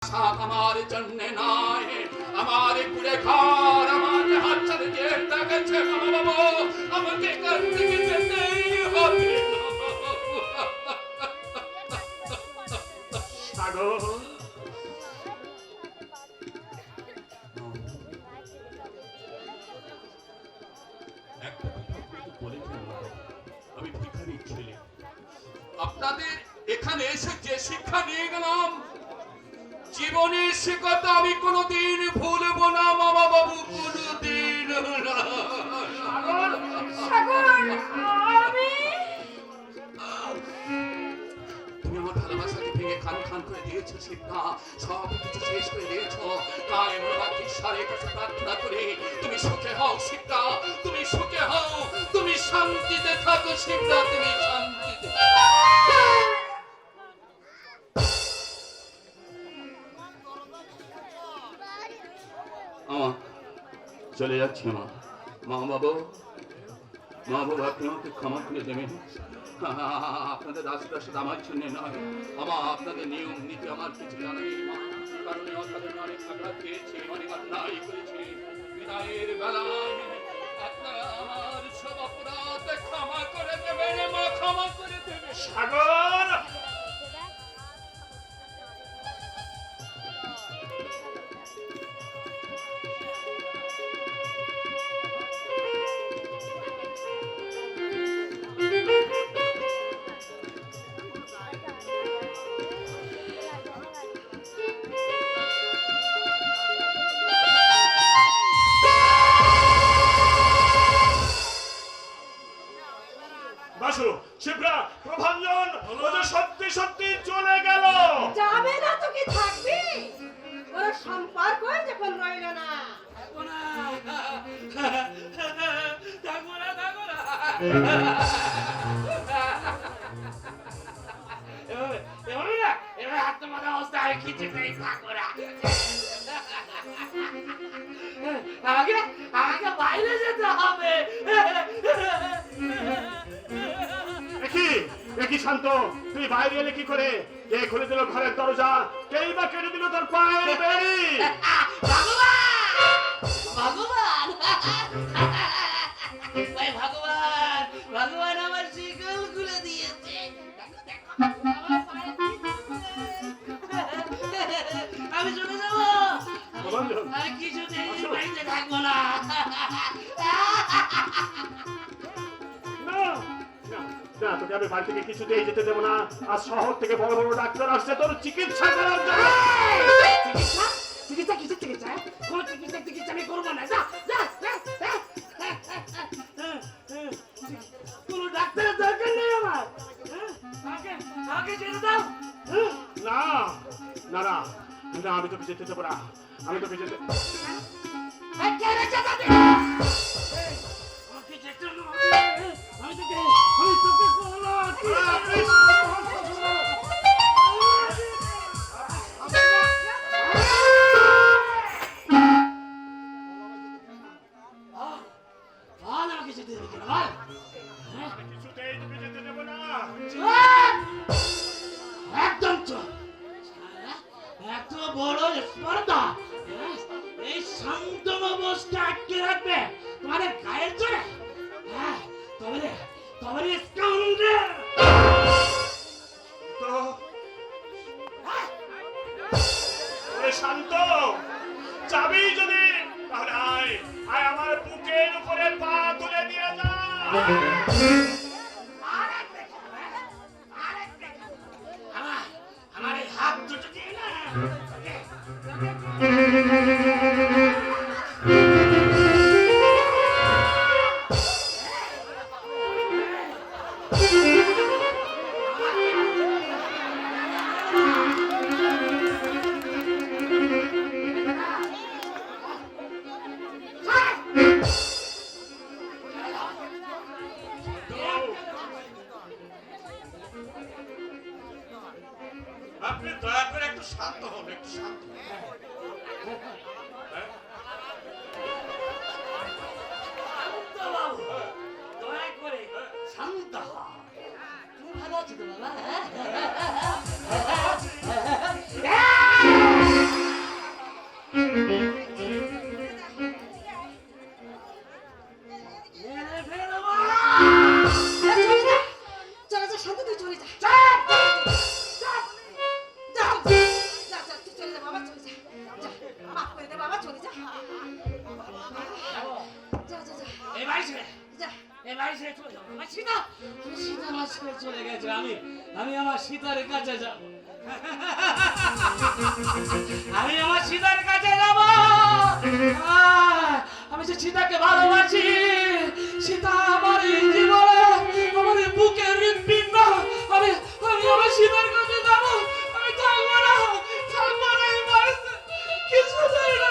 আমার জন্য নয়, আমার কুড়ে ঘর আমার হাত ছেড়ে যেতে গেছে বাবু, আমাকে কাছ থেকে যেতেই হবে। সাগর আমি ভিখারির ছেলে, আপনাদের এখানে এসে যে শিক্ষা নিয়ে গেলাম জীবনের সে কথা আমি কোনোদিন ভুলবো না মামা বাবু, কোনোদিন না। তুমি আমার ভালোবাসাকে ভেঙে খান খান করে দিয়েছো শিক্ষা, সব কিছু শেষ করে দিয়েছো। তাই আমার ঈশ্বরের কাছে প্রার্থনা করি তুমি সুখে হও শিক্ষা, তুমি সুখে হও, তুমি শান্তিতে থাকো শিক্ষা, তুমি শান্তিতে। চলে যাচ্ছি মা, মা বাবু, মা বাবু আপনি আমাকে ক্ষমা করে দেবেন। আপনাদের আশীর্বাদ আমার জন্য নয়, আমার আপনাদের নিয়ম নীতি আমার কিছু জানাই মা, কারণ অনেক আঘাত পেয়েছি, অনেক অন্যায় করেছি। বিদায়ের বেলায় আপনারা আমার সব অপরাধ ক্ষমা করে দেবেন মা, ক্ষমা করে দেবেন। সাগর শিবরা প্রভাঞ্জন ওদের সত্যি সত্যি চলে গেল। যাবে না তো কি থাকবি? ওরা সম্পর্ক যখন রইল না, আমাকে বাইরে যেতে হবে। কি শান্ত, তুই বাইরে এলে কি করে? কে খুলে দিল ঘরের দরজা? কেই বা কেটে দিল তোর পায়ের বেড়ি? ভগবান ভগবান ভগবান আমার শিকল খুলে দিয়েছে। আমি চলে যাবো, আমি কিছুতেই বাড়িতে থাকবো না। না, তোকে আমি বাড়ি থেকে কিছুতেই যেতে দেবো না। আর শহর থেকে বড় বড় ডাক্তার আসছে তোর চিকিৎসা করার জন্য। চিকিৎসা? চিকিৎসা কিসের চিকিৎসা? কোন চিকিৎসা আমি করবো না। কোন ডাক্তারের দরকার নেই আমার। আমাকে যেতে দাও। না না না না, আমি তোকে যেতে দেবো না, আমি তোকে যেতে একদম এত বড় স্পর্ধা এই শান্তম অবস্থা আটকে রাখবে তোমাদের গায়ের জোরে? তবে শান্ত চাবি যদি, তাহলে আয় আয় আমার বুকের উপরে পা তুলে দিয়ে যা। আমার এই হাত দুটো দিয়ে না আপনি দয়া করে একটু শান্ত হন, একটু শান্ত। দয়া করে শান্ত হ। তুমি ভালো আছো তো বাবা? বাড়ি ছেড়ে চলে যাবো আমার সীতা তুমি সীতা আমার ছেড়ে চলে গেছে আমি আমি আমার সীতার কাছে যাব আমি আমার সীতার কাছে যাব আমি যে সীতাকে ভালোবাসি সীতা আমার এই জীবনে আমার এই বুকের হৃৎপিণ্ড আমি আমি আমার সীতার কাছে যাব আমি থাকবো না এই বাড়িতে কিছু চাই না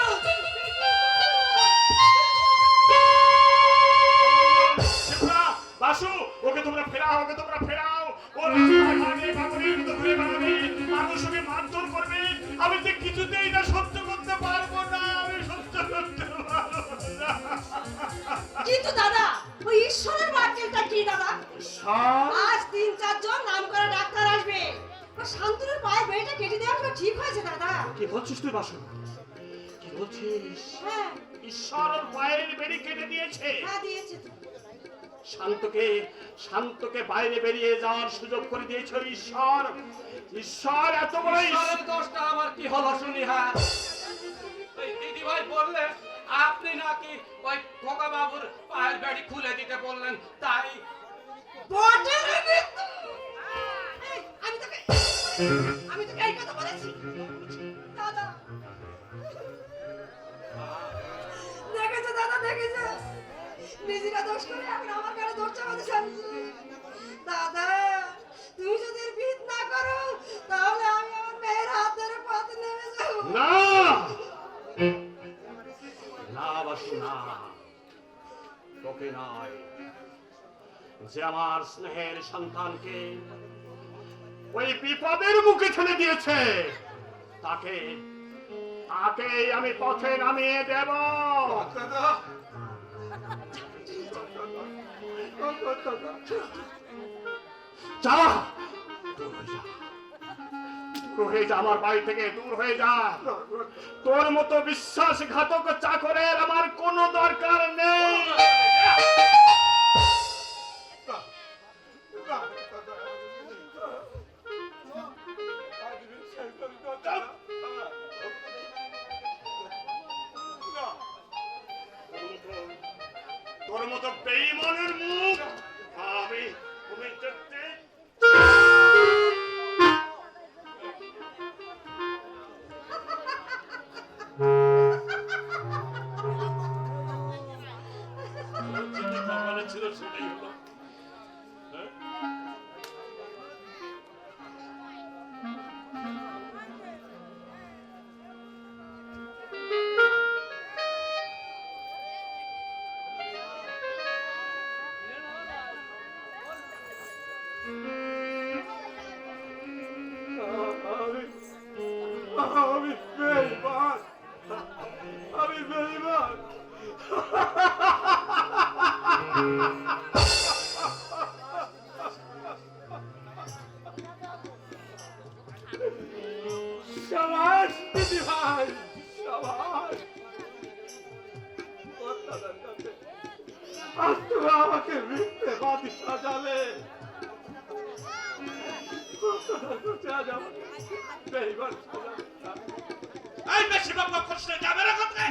শিবরা, বাসু, ওকে তোমরা ফেরাও ও রাস্তায় ভাগে বাঙালির মতো ঘুরে বেড়াবে, মানুষ ওকে মারধর করবে, আমি যে কিছুতেই না সহ্য করতে পারবো না, আমি সহ্য করতে পারবো না। কিন্তু দাদা ওই ঈশ্বরের বাক্যটা কি দাদা? আজ ৩-৪ জন নাম করা ডাক্তার আসবে, ও শান্তনুর পায়ে বেড়িটা কেটে দেওয়া তো ঠিক হয়েছে দাদা। কি বলছিস তুই বাসু? কি বলছিস? হ্যাঁ ঈশ্বর ওর পায়ের বেড়ি কেটে দিয়েছে? হ্যাঁ দিয়েছে তো। শান্তকে বাইরে বেরিয়ে যাওয়ার সুযোগ করে দিয়েছে ঈশ্বর। ঈশ্বর এত বড় ঈশ্বরের দোষটা আবার কি হলো শুনি? হ্যাঁ, ওই দিদি ভাই বললেন আপনি নাকি ওই খোকা বাবুর পায়ের বেড়ি খুলে দিতে বললেন, তাই বটে রে বিট্টু। এই, আমি তোকে এই কথা বলেছি দাদা। দেখেছো দাদা, দেখেছো নিজেরা দোষ করে এখন আমার কাছে দোষ চাপাতে চাইছে। দাদা তুমি যদি এর বিহিত না করো তাহলে আমি আমার মেয়ের হাত ধরে পথে নেমে যাবো। না না বাসু না, তোকে নয়, যে আমার স্নেহের সন্তানকে ওই বিপদের মুখে ঠেলে দিয়েছে তাকে আমি পথে নামিয়ে দেব। যা, দূর হয়ে যা, আমার বাড়ি থেকে দূর হয়ে যা। তোর মতো বিশ্বাসঘাতক চাকরের আমার কোনো দরকার নেই। তোর মতো বেঈমানের মুখ আমি দেখতে ছিল সেটাই হলো। আমি বেঈমান, আমি বেঈমান। শাবাশ দিদি ভাই, শাবাশ। আজ তুমি আমাকে মিথ্যেবাদী সাজালে। বেঈমান এই বেশি বকবক করছ না, যাবে না কোথায়?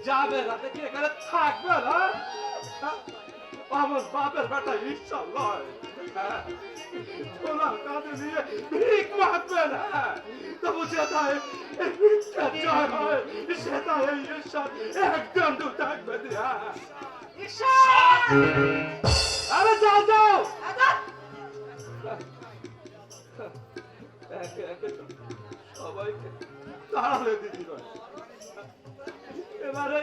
যাবে না দেখি এখানে থাকবে না। আমার বাপের বেটা ঈশ্বর নয়, ওনার কাঁধে নিয়ে ভিক মাগবে না। তবু সেটাই এই ভিক্ষার জয় হয়, সেটাই এই ঈশ্বর একজন দু থাকবে দিয়া। ঈশ্বর আরে যাও যাও, দাদা একে একে সবাইকে তাড়ালে দিদি ভাই। এবারে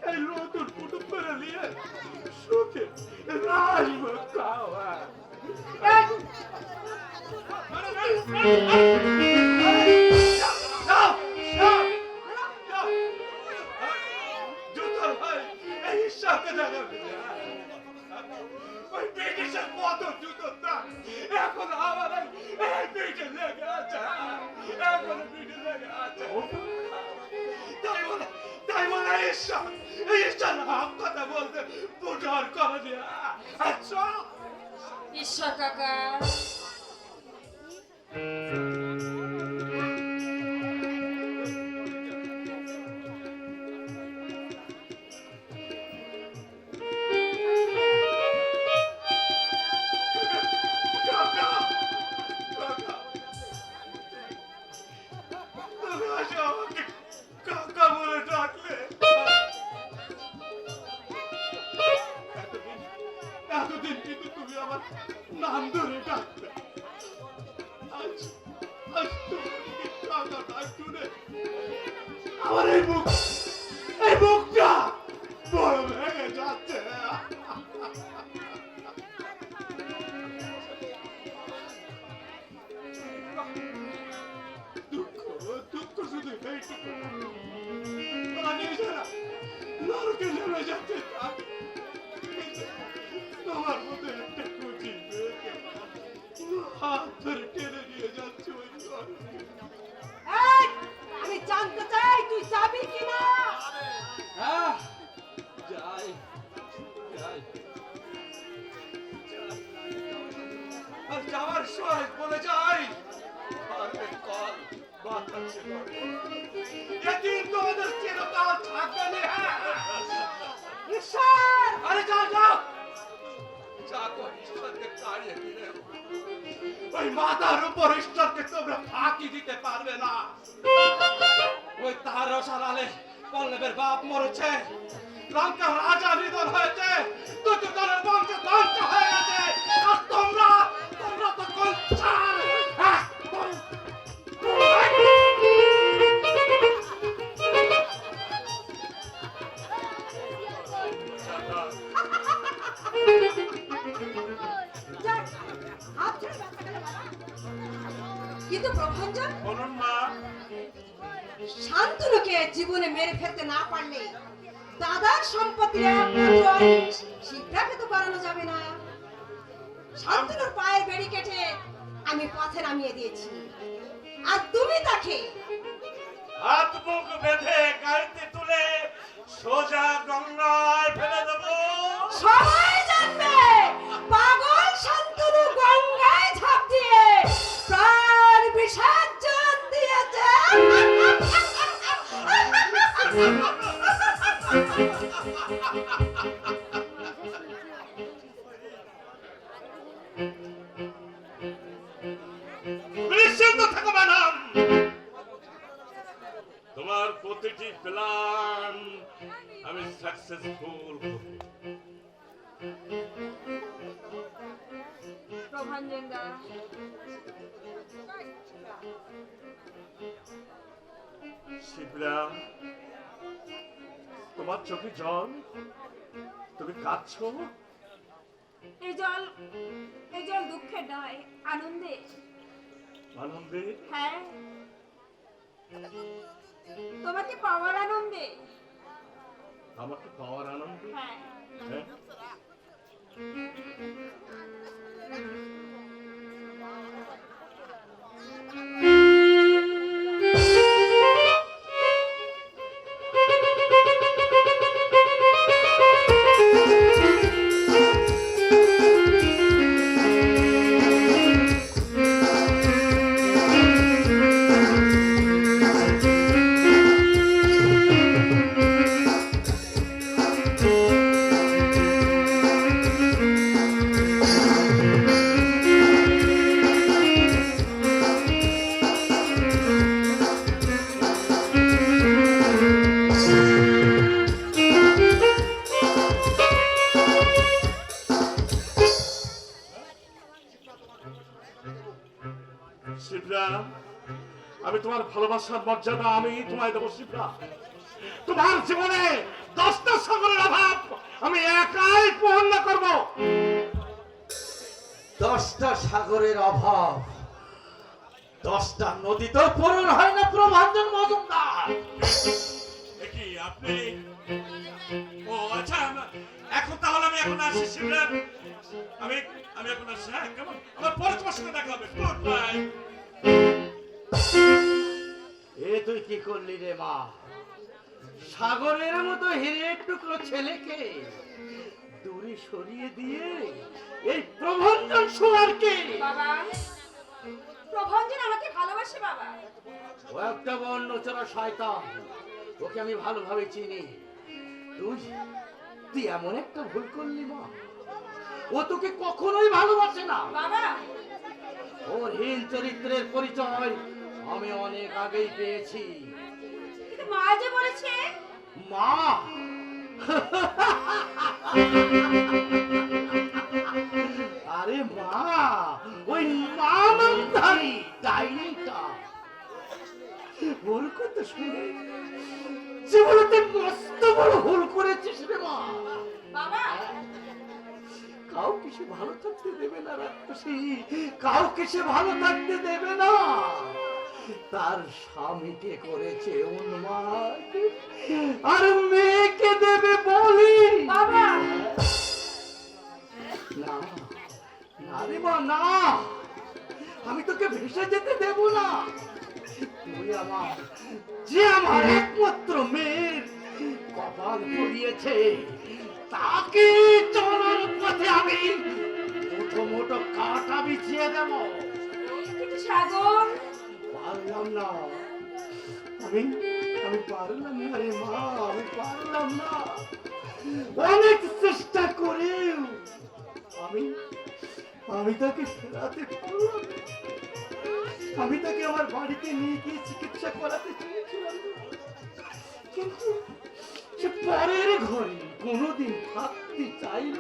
এই নতুন কুটুম করে নিয়ে সুখে রাজমুখ খাওয়া। জুতোর ভাই এই ঈশ্বরকে জানাবি ওই ব্রিটিশের মতো জুতোর দাম এখন আমার এই পিঠে লেগে আছে, এখন পিঠে লেগে আছে। তাই বলে ঈশ্বর হাম কথা বলতে পুজোর করে দিয়া। আচ্ছা ঈশ্বর কাকা একটু নে। আমার এই বুকটা বড় ভেঙে যাচ্ছে। দুঃখ শুধু এইটুকু, তোরা নিজেরা নরকে নেমে যাচ্ছে। তোমার মধ্যে একটা কুচি মেয়েকে হাত ধরে টেনে নিয়ে যাচ্ছে ওই নরকে। এই, আমি জানতে চাই তুই যাবি কিনা। হ্যাঁ যাই যাই। আর যাওয়ার সময় বলে যাই পারবে কল বাতাসে এদিন তোমাদের চিরকাল থাকবে না। ঈশ্বর, আরে যাও যাও যা কর ঈশ্বরকে তাড়িয়ে দিলে ওই মাথার উপর ঈশ্বরকে তোমরা ফাঁকি দিতে পারবে না। ওই তার রসালালে পল্লবের বাপ মরেছে, লঙ্কার রাজা নিধন হয়েছে, দুর্যোধনের বংশ ধ্বংস হয়ে গেছে, আর তোমরা তো কঞ্চাল। যাক, হাত ছেড়ে বাঁচা গেল বাবা। কিন্তু প্রভঞ্জন, বলুন মা। শান্তনুকে জীবনে মেরে ফেলতে না পারলে দাদার সম্পত্তির একমাত্র শিক্ষাকে তো করানো যাবে না। শান্তনুর পায়ের বেড়ি কেটে আমি পথে নামিয়ে দিয়েছি, আর তুমি তাকে হাত মুখ বেঁধে গাড়িতে তুলে সোজা গঙ্গায় ফেলে দেবো। সবাই জানবে পাগল শান্তনু গঙ্গায় ঝাঁপ দিয়ে প্রাণ বিসর্জন দিয়েছে। নিশ্চিন্ত থাকো ম্যাডাম, তোমার প্রতিটি প্ল্যান আমি সাকসেসফুল করব। প্রভঞ্জন দা, শিবরা, তোমার চোখে জল, তুমি কাঁদছো। এই জল দুঃখের নয়, আনন্দে। আনন্দে? হ্যাঁ, তোমাকে পাওয়ার আনন্দে। আমাকে পাওয়ার আনন্দে? হ্যাঁ, হ্যাঁ? শিবরা, আমি তোমার ভালোবাসার মর্যাদা আমি তোমায় দেবো। শিবরা, তোমার জীবনে 10টা সাগরের অভাব আমি একাই পূর্ণ করব। 10টা সাগরের অভাব 10টা নদী তো পূরণ হয় না প্রভাঞ্জন মজুমদার। কি আপনি? ও আচ্ছা, এখন তাহলে আমি এখন আসি। শিবরা, আমি এখন আসি। হ্যাঁ, কেমন? আমার পরে তোমার সাথে দেখা হবে। Good bye. এ তুই কি করলি রে মা? সাগরের মতো হিরের টুকরো ছেলেকে দূরে সরিয়ে দিয়ে এই প্রভঞ্জন সোয়ারকে। বাবা, প্রভঞ্জন আমাকে ভালোবাসে বাবা। ও একটা বর্ণচরা শয়তান, ওকে আমি ভালোভাবে চিনি। তুই এমন একটা ভুল করলি মা, ও তোকে কখনোই ভালোবাসে না। বাবা, ওর হীন চরিত্রের পরিচয় আমি অনেক আগেই পেয়েছি। কিন্তু মা যে বলেছে। মা? আরে মা, ওই মানবধারী ডাইনিটা ভুল কথা শুনে জীবনে মস্ত বড় ভুল করেছিস রে মা। বাবা কাউকে সে ভালো থাকতে দেবে না রাক্ষসী, কাউকে সে ভালো থাকতে দেবে না। তার স্বামীকে করেছে উন্মাদ, আর মেয়েকে দেবে বলি। বাবা না না রে মা না, আমি তোকে ভেসে যেতে দেব না। তুই আমার, যে আমার একমাত্র মেয়ের কপাল পড়িয়েছে, তাকে চলার পথে আমি প্রথমত কাটা বিছিয়ে দেব। কিন্তু সাগর পারলাম না, আমি আমি পারলাম না রে মা, আমি পারলাম না। অনেক চেষ্টা করেও আমি আমি তাকে ফেরাতে পারলাম না। আমি তাকে আমার বাড়িতে নিয়ে গিয়ে চিকিৎসা করাতে চেয়েছিলাম, কিন্তু সে পরের ঘরে কোনোদিন থাকতে চাইল।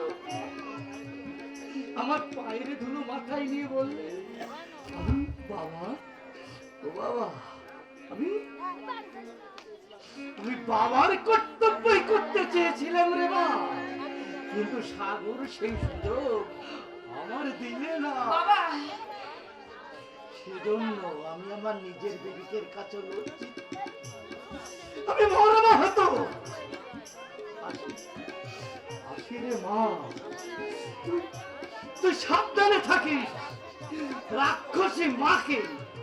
আমার পায়ের ধুলো মাথায় নিয়ে বললে, আমি বাবা, ও বাবা, আমি আমি বাবার কর্তব্যই করতে চেয়েছিলাম রে মা, কিন্তু সাগর সেই সুযোগ আমার দিলে না। বাবা সেজন্য আমি আমার নিজের বেবিকের কাছে লজ্জিত। আমি মরমা হতো। আসি রে মা, তুই সাবধানে থাকিস। রাক্ষসী মাকে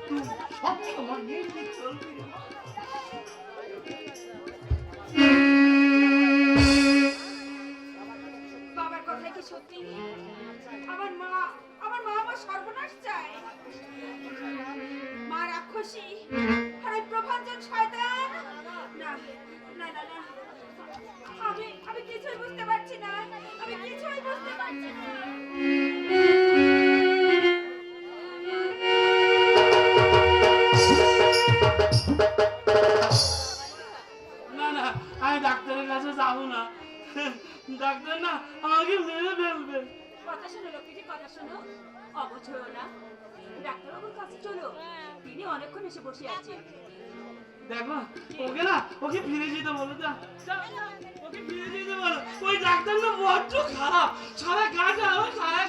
তুই সবসময় নিয়ে চলবি। বাবার কথা কি সত্যি? আমার মা আমার সর্বনাশ চায়। মা রাক্ষসী আর ওই প্রভাঞ্জন শয়তান। না না না না, আমি কিছুই বুঝতে পারছি না, আমি কিছুই বুঝতে পারছি না। না না, আমি ডাক্তারের কাছে যাবো না। ডাক্তার না আমাকে মেরে ফেলবে। কথা শোনো লক্ষ্মীজি, কথা শোনো, অবুঝ হও না। ডাক্তারবাবুর কাছে চলো, তিনি অনেকক্ষণ এসে বসে আছেন। দেখো ওকে না, ওকে ফিরে যেতে বলো। ওকে ফিরে যেতে বলো। ওই ডাক্তার না বড্ড খারাপ, সারা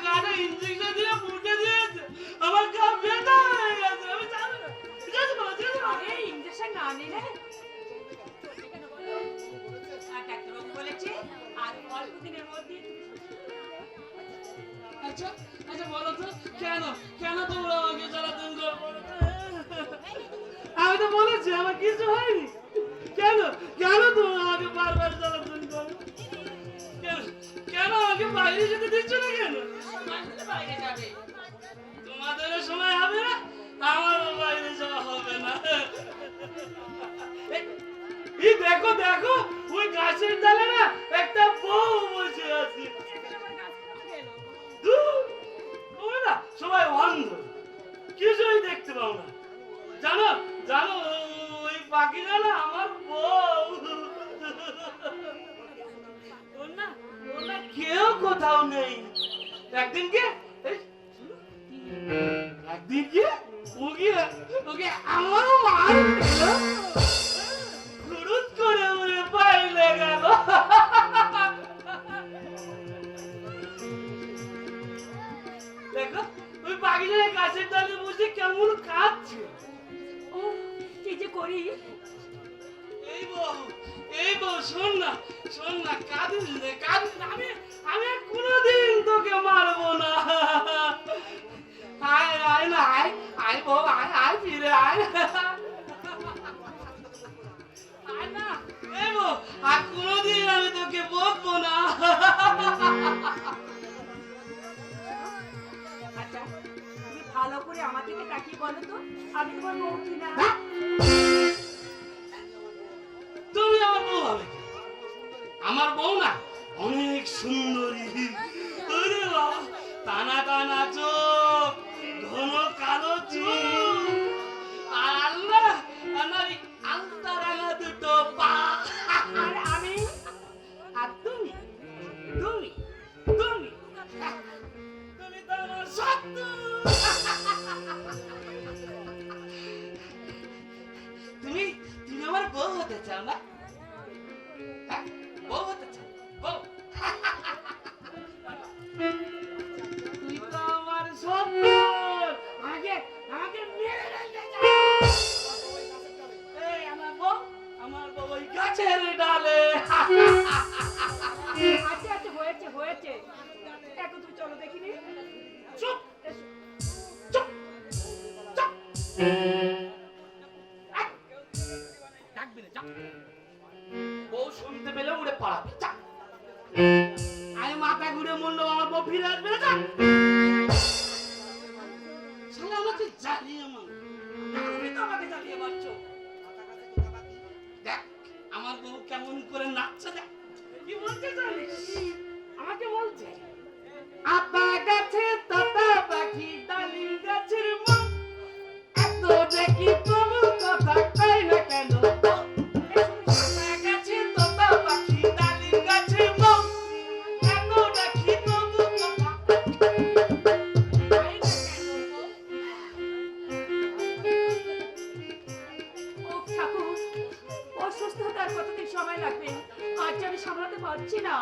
গাটা ইঞ্জেকশন দিয়ে ফুটে দিয়েছে। আমার গা ব্যথা হয়ে গেছে, আমি যাবো না। যেতে বলো, যেতে বলো। আরে ইঞ্জেকশন না নিলে আর ডাক্তারবাবু বলেছে আর অল্প দিনের মধ্যে। আচ্ছা আচ্ছা বলো তো, কেন কেন তোমরা আমাকে জ্বালাতন করো? আমি তো বলেছি আমার কিছু হয়নি। কেন কেন তোমরা আমাকে বারবার জ্বালাতন করো? কেন কেন আমাকে বাইরে যেতে দিচ্ছ না? কেন বাইরে যাবে? তোমাদেরও সময় হবে না, আমারও বাইরে যাওয়া হবে না। এই দেখো দেখো, ওই গাছের ডালে না একটা বউ বসে আছে। ওই না সবাই অন্ধ, কিছুই দেখতে পাও না। জানো জানো ওই পাখিটা না আমার বউ। ওর না কেউ কোথাও নেই। একদিনকে ওকে আমারও মার দিল। হুড়ুত করে উড়ে পাইলে গেল। দেখো ওই পাখিটা গাছের ডালে বসে কেমন কাঁদছে। ও কি যে করি? এই বউ শোন না, কাঁদিস রে, কাঁদিস না। আমি আর কোনোদিন তোকে মারবো না। আয় না, আয় বউ, আয় ফিরে আয়। আয় না, এই বউ, আর কোনোদিন আমি তোকে বকবো না। আচ্ছা তুমি ভালো করে আমার দিকে তাকিয়ে বলো তো, আমি তোমার বউ কিনা? তুমি আমার বউ হবে কি? আমার বউ না অনেক সুন্দরী। ওরে বাবা, টানা টানা চোখ, ঘন কালো চোখ, আর আল্লাহ আলতা রাঙা দুটো পা। আর আমি? আর তুমি তুমি তুমি তুমি তো আমার শত্রু। তুমি চাও না? হ্যাঁ? বউ হতে চাও? বউ? তুই তো আমার সম্পদ। আমাকে মেরে ফেলতে চাস? এই আমার বউ ওই গাছের ডালে। আচ্ছা আচ্ছা হয়েছে হয়েছে এখন তুমি চলো দেখিনি চুপ! এসো। ডাকবি না, যা। বউ শুনতে পেলে উড়ে পালাবে, যা। আমি মাথা ঘুরে মরলো, আমার বউ ফিরে আসবে না, যা। শালা আমাকে জ্বালিয়ে মারলো। তুমি তো আমাকে জ্বালিয়ে মারছো। দেখ আমার বউ কেমন করে নাচছে, দেখ। কি বলছে জানিস? আমাকে বলছে আতা গাছে তাতা পাখি ডালিম গাছের মা এত দেখি তবু কথা কই না কেন? আতা গাছে তাতা পাখি ডালিম গাছের মা এত দেখি তবু কথা কই না কেন? ও ঠাকুর অসুস্থ হতে আর কতদিন সময় লাগবে আজ আমি সামলাতে পারছি না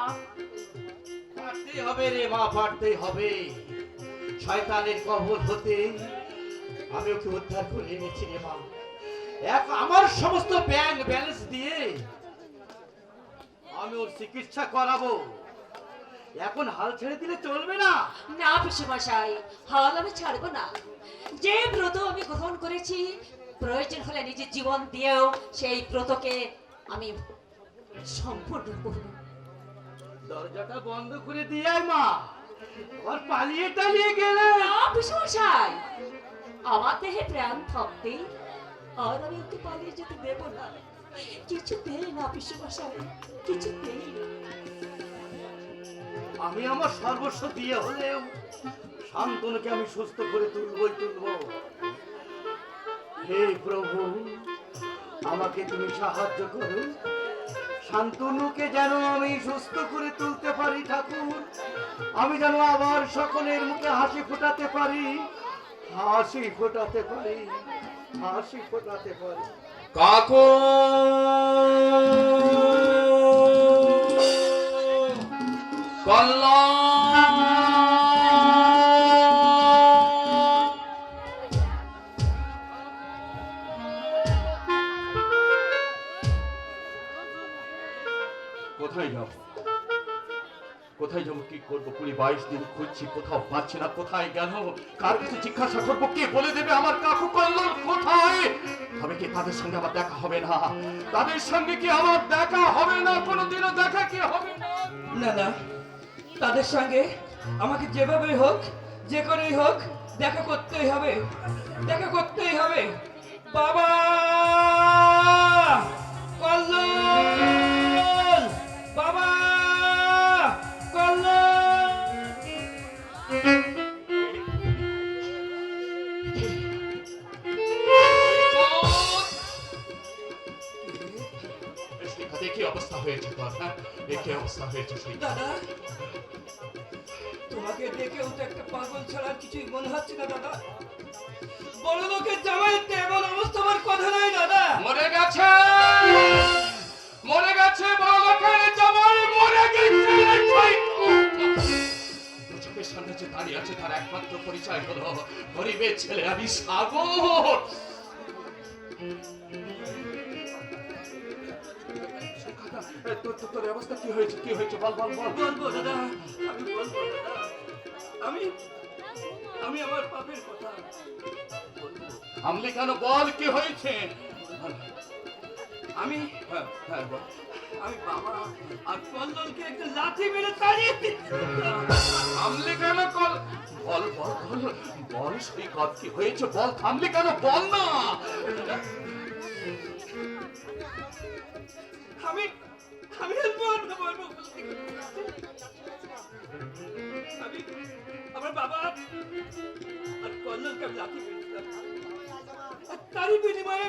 পারতেই হবে রে মা, পারতেই হবে। শয়তানের কবল হতে আমি ওকে উদ্ধার করে এনেছি রে মা। আমার সমস্ত ব্যাংক ব্যালেন্স দিয়ে আমি ওর চিকিৎসা করাবো। এখন হাল ছেড়ে দিলে চলবে না। না পিসেমশাই, হাল আমি ছাড়বো না। যে ব্রত আমি গ্রহণ করেছি প্রয়োজন হলে নিজের জীবন দিয়েও সেই ব্রতকে আমি সম্পূর্ণ করব। দরজাটা বন্ধ করে দিয়ে আয় মা, আবার পালিয়ে টালিয়ে গেলে। না পিসেমশাই, আমার দেহে প্রাণ থাকতে আর আমি ওকে পালিয়ে যেতে দেব না। কিছুতেই না পিসেমশাই, কিছুতেই না। আমি আমার সর্বস্ব দিয়ে হলেও শান্তনুকে আমি সুস্থ করে তুলবই তুলবো। হে প্রভু, আমাকে তুমি সাহায্য করো, শান্তনুকে যেন আমি সুস্থ করে তুলতে পারি ঠাকুর। আমি যেন আবার সকলের মুখে হাসি ফোটাতে পারি, হাসি ফোটাতে পারি, হাসি ফোটাতে পারি। কাকু কোথায় যাব? কোথায় যাবো, কি করবো? 20-22 দিন খুঁজছি, কোথাও পাচ্ছি না। কোথায় গেল? কার কাছে জিজ্ঞাসা করবো? কে বলে দেবে আমার কাকু কল্লোল কোথায়? তবে কি তাদের সঙ্গে আমার দেখা হবে না? তাদের সঙ্গে কি আমার দেখা হবে না? কোনোদিনও দেখা কি হবে না? না না, তাদের সঙ্গে আমাকে যেভাবে হোক, যে করেই হোক দেখা করতেই হবে, দেখা করতেই হবে। বাবা কল্লোল, বাবা কল্লোল। কি অবস্থা হয়েছে তোর? হ্যাঁ, কি অবস্থা হয়েছে? দাদা, তোমাকে দেখেও তো একটা পাগল ছাড়া আর কিছুই মনে হচ্ছে না দাদা। বড় লোকের জামাইতে এমন অবস্থা আমার কথা নাই দাদা। মরে গেছে, মরে গেছে, বড় লোকের জামাই মরে গেছে। চোখের সামনে যে দাঁড়িয়ে আছে তার একমাত্র পরিচয় হলো গরিবের ছেলে আমি সাগর। তোর অবস্থা কি হয়েছে? কি হয়েছে? বল বল বল। বলবো দাদা, আমি বলবো দাদা। আমি আমার পাপের কথা বলবো। আমলি কেন? বল কি হয়েছে? আমি হ্যাঁ হ্যাঁ বল। আমি বাবা আর কল্লোলকে একটা লাঠি মেরে তাড়িয়ে দিচ্ছি। থামলি কেন? বল বল বল বল বল, সেই কথা কি হয়েছে? বল, থামলি কেন? বল না। আমি আমি আর বলবো বলবো আমি আমার বাবা আর কল্লোলকে আমি লাঠি মেরেছিলাম, আর তারই বিনিময়ে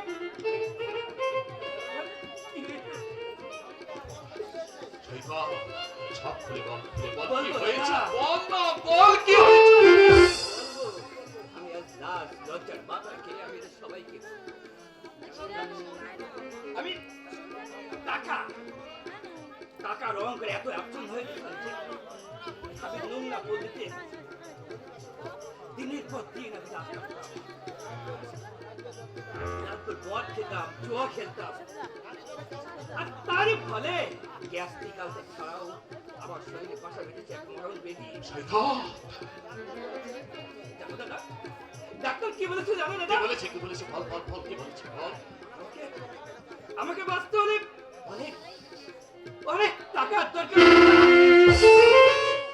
সেই কথা সব খুলে বল, খুলে বল কি বলবো হয়েছে? না। বল না, বল কি হয়েছে? আমি আজ লাশ লজ্জার মাথা খেয়ে আমি এদের সবাইকে আমি করে এত অ্যাকশন হয়ে গেছে, আমি নোংরা পদ্ধতিতে দিনের পর দিন আমি রাস্তা তারপর বট খেতাম, জুয়া খেলতাম, আর তারই ফলে গ্যাস্ট্রিক আলসার ছাড়াও আমার শরীরে বাসা বেঁধেছে এক মরণ বেদি। দেখো দাদা, ডাক্তার কি বলেছে জানো দাদা? কি বলেছে বল কি বলেছে বল। আমাকে বাঁচতে হলে অনেক অনেক টাকার দরকার।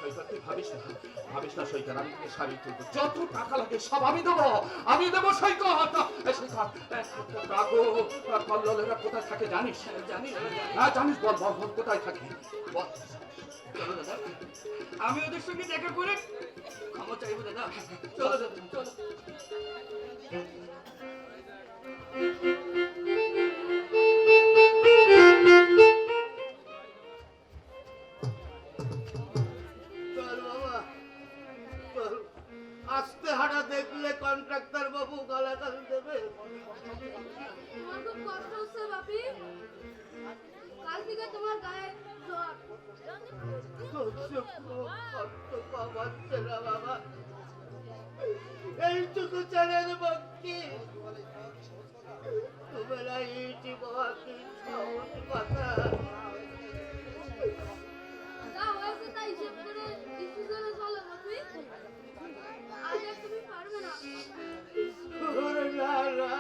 সৈকত তুই ভাবিস না সৈকত, আমি তোকে শাড়ি তুলবো, যত টাকা লাগে সব আমি দেবো সৈকত। কাকু কল্লোলেরা কোথায় থাকে জানিস? হ্যাঁ জানিস, বল কোথায় থাকে বল। চলো দাদা, আমি ওদের সঙ্গে দেখা করে ক্ষমা চাইবো দাদা। চলো দাদা, চলো। চল বাবা, চল। আস্তে হাঁটা দেখলে কন্ট্রাক্টর বাবু গালাগাল দেবে। তোমার খুব কষ্ট হচ্ছে বাপি, কাল থেকে তোমার গায়ে জ্বর। সহ্য খুব কষ্ট পাওয়াচ্ছে না বাবা, এইটুকু চ্যানেল ভক্তি তোমরা ইটি বাবা কি সহজ কথা। যা হয়েছে তাই হিসেব করে কিছু করে চলো বাপি, আজ আর তুমি পারবে না। ওরে না না,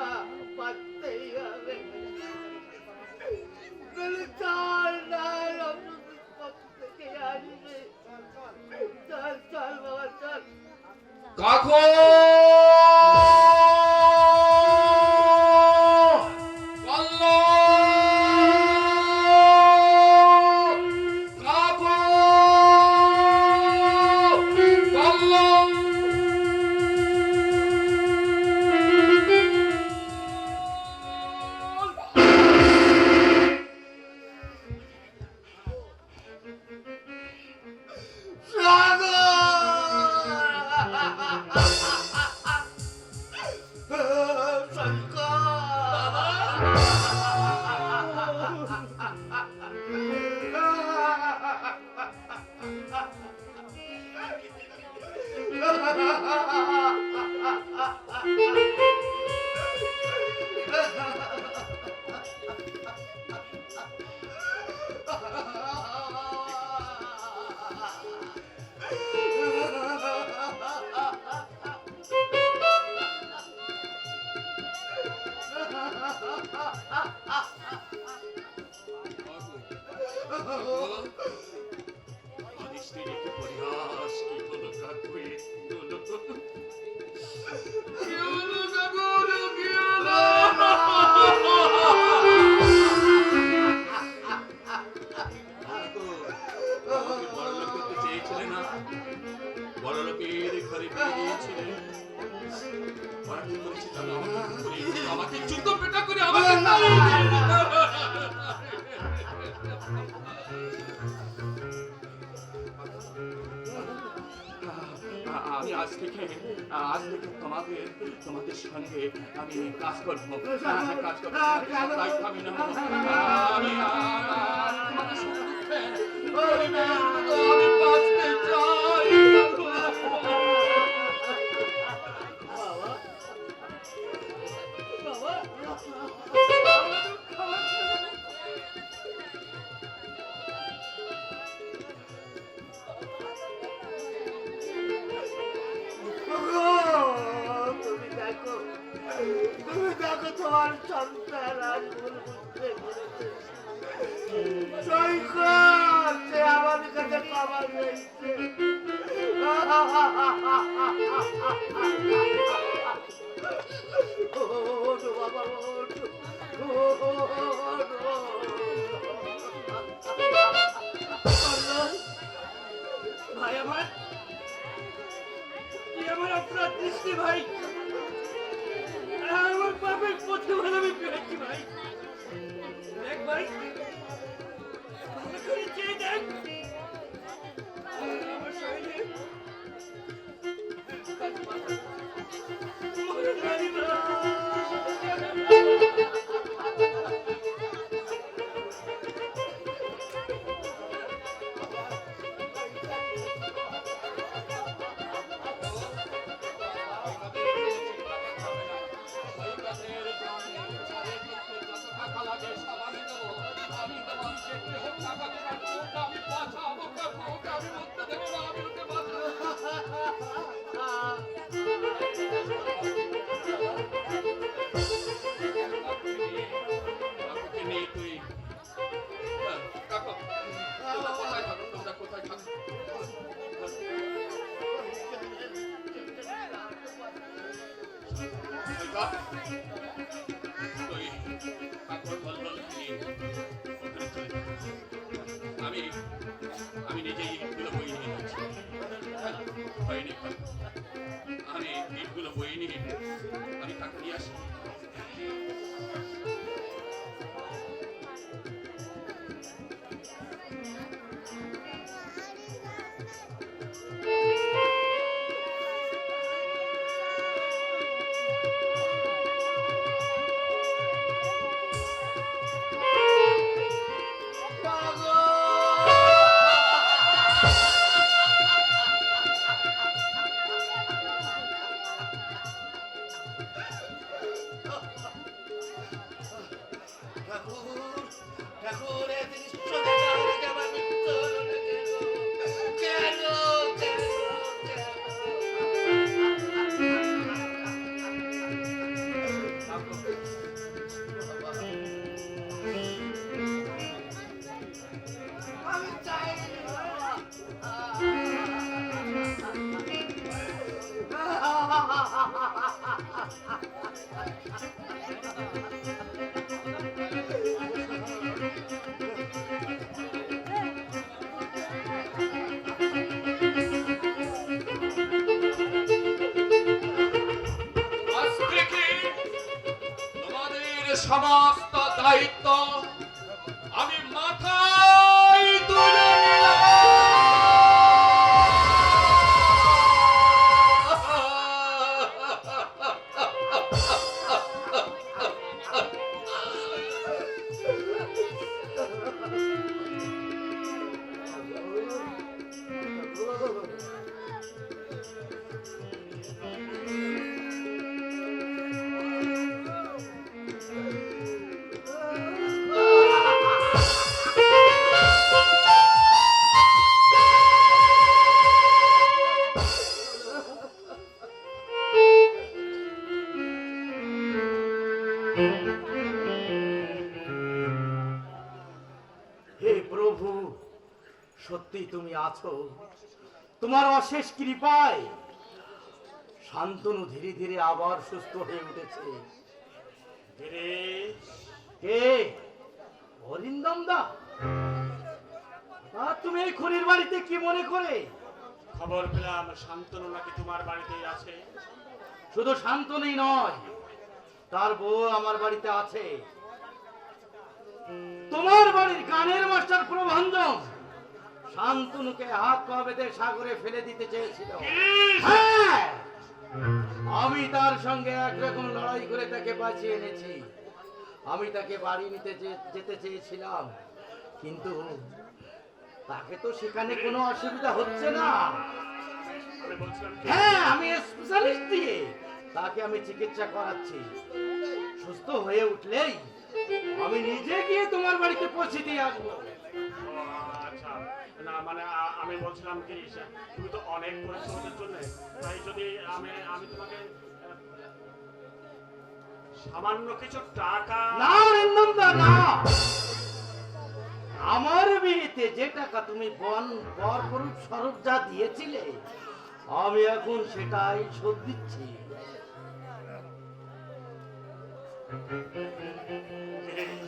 পারতেই হবে। চল না, থেকে আসবে। চল বাবা চল। কাকু আমাকে জুতো পেটা করে আমাকে আমি আজ থেকে তোমাদের সঙ্গে আমি কাজ করবো, দায়িত্ব আমি নেব। আমি তোমাদের সঙ্গে আমি বাঁচতে চাই। তুমি দেখো তোমার সন্তান আজ ভুল বুঝতে পেরেছে। সৈকত সে আমার কাছে ক্ষমা পেয়েছে। ওঠো বাবা, ওঠো, ভাই আমার অপরাধ দৃষ্টি ভাই, আমার বাপের প্রথম আমি পেয়েছি ভাই। দেখ ভাই, ভালো করে চেয়ে দেখ আমার শরীরে মরে যাই না। ঠাকুর ঠাকুর এ দৃশ্য দেখা হলে যে আমার মৃত্যু হলো না কেন? কেন আমি চাই আজ থেকে তোমাদের সমস্ত দায়িত্ব আমি মাথায় তুলে হে প্রভু, সত্যি তুমি আছো। তোমার অশেষ কৃপায় শান্তনু ধীরে ধীরে আবার সুস্থ হয়ে উঠেছে। গিরিশ, কে? অরিন্দম দা? আর তুমি এই খনির বাড়িতে কি মনে করে? খবর পেলাম শান্তনু নাকি তোমার বাড়িতেই আছে। শুধু শান্তনুই নয়, তার বউ আমার বাড়িতে আছে। তোমার বাড়ির গানের মাস্টার প্রভঞ্জন শান্তনুকে হাত পা বেঁধে সাগরে ফেলে দিতে চেয়েছিল। হ্যাঁ, আমি তার সঙ্গে একরকম লড়াই করে তাকে বাঁচিয়ে এনেছি। আমি তাকে বাড়ি নিতে যেতে চেয়েছিলাম, কিন্তু তাকে তো সেখানে কোনো অসুবিধা হচ্ছে না। আমি বলছিলাম কি, হ্যাঁ, আমি স্পেশালিস্ট দিয়ে তাকে আমি চিকিৎসা করাচ্ছি। সুস্থ হয়ে উঠলেই আমি নিজে গিয়ে তোমার বাড়িতে পৌঁছে দিয়ে আসবো। ও, আচ্ছা, না মানে আমি বলছিলাম কি, তুমি তো অনেক করেছো ওদের জন্য, তাই যদি আমি তোমাকে সামান্য কিছু টাকা। না অরিন্দম দা, না। আমার বিয়েতে যে টাকা তুমি বর স্বরূপ যা দিয়েছিলে, আমি এখন সেটাই শোধ দিচ্ছি।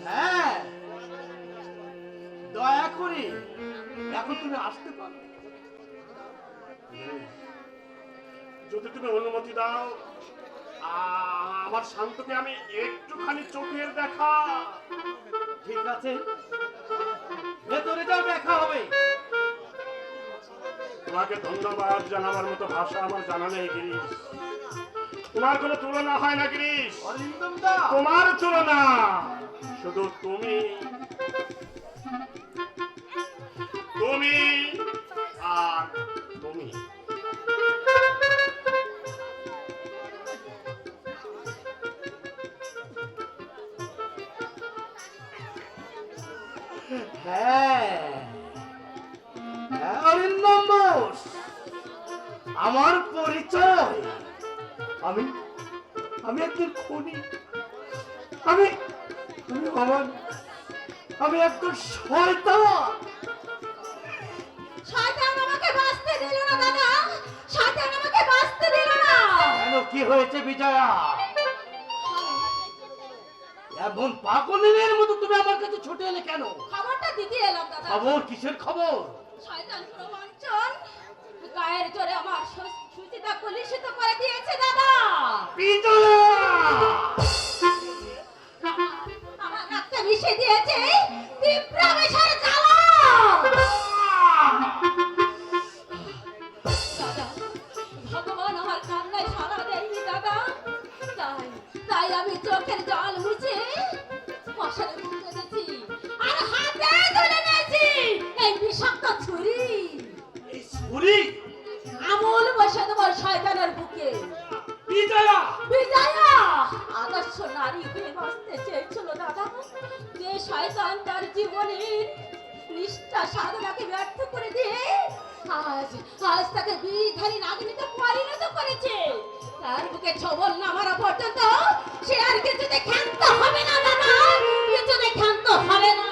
হ্যাঁ, দয়া করে এখন তুমি আসতে পারো। যদি তুমি অনুমতি দাও, আমার শান্তকে আমি একটুখানি চোখের দেখা। ঠিক আছে, ভেতরে যাও, দেখা হবে। তোমাকে ধন্যবাদ জানাবার মতো ভাষা আমার জানা নেই গিরিশ। তোমার কোনো তুলনা হয় না গিরিশ, অরিন্দম দা, তোমার তুলনা শুধু তুমি আর তুমি। হ্যাঁ, অরিন্দম বোস, আমার পরিচয়, আমি একজন খুনি। আমি একজন শয়তান। শয়তান আমাকে বাঁচতে দিল না দাদা, শয়তান আমাকে বাঁচতে দিল না। কেন, কি হয়েছে বিজয়া? এমন পাগলের মতো তুমি আমার কাছে ছুটে এলে কেন? খবরটা দিতে এলাম দাদা। খবর? কিসের খবর? শয়তান প্রবঞ্চন গায়ের জোরে আমার সুচিতা কলুষিত করে দিয়েছে দাদা। বিজয়া! আমার রক্তে মিশে দিয়েছে তীব্র বিষের জ্বালা। দাদা, ভগবান আমার কান্নায় সাড়া দেয়নি দাদা, তাই আমি চোখের জল মুছে মশারে মুখে দিয়েছি আর হাতে তুলে নিয়েছি এই বিষাক্ত ছুরি। এই ছুরি আমল বসে দেবো শয়তানের বুকে। বিজয়া! বিজয়া আদর্শ নারী হয়ে বাঁচতে চেয়েছিল দাদা, শয়তান তার জীবনের নিষ্ঠা সাধনাকে ব্যর্থ করে দিয়ে আজ আজ তাকে বিধারী নাগিনীতে পরিণত করেছে। তার বুকে ছবল না মারা পর্যন্ত সে আর কিছুতে ক্ষান্ত হবে না দাদা, কিছুতে ক্ষান্ত হবে না।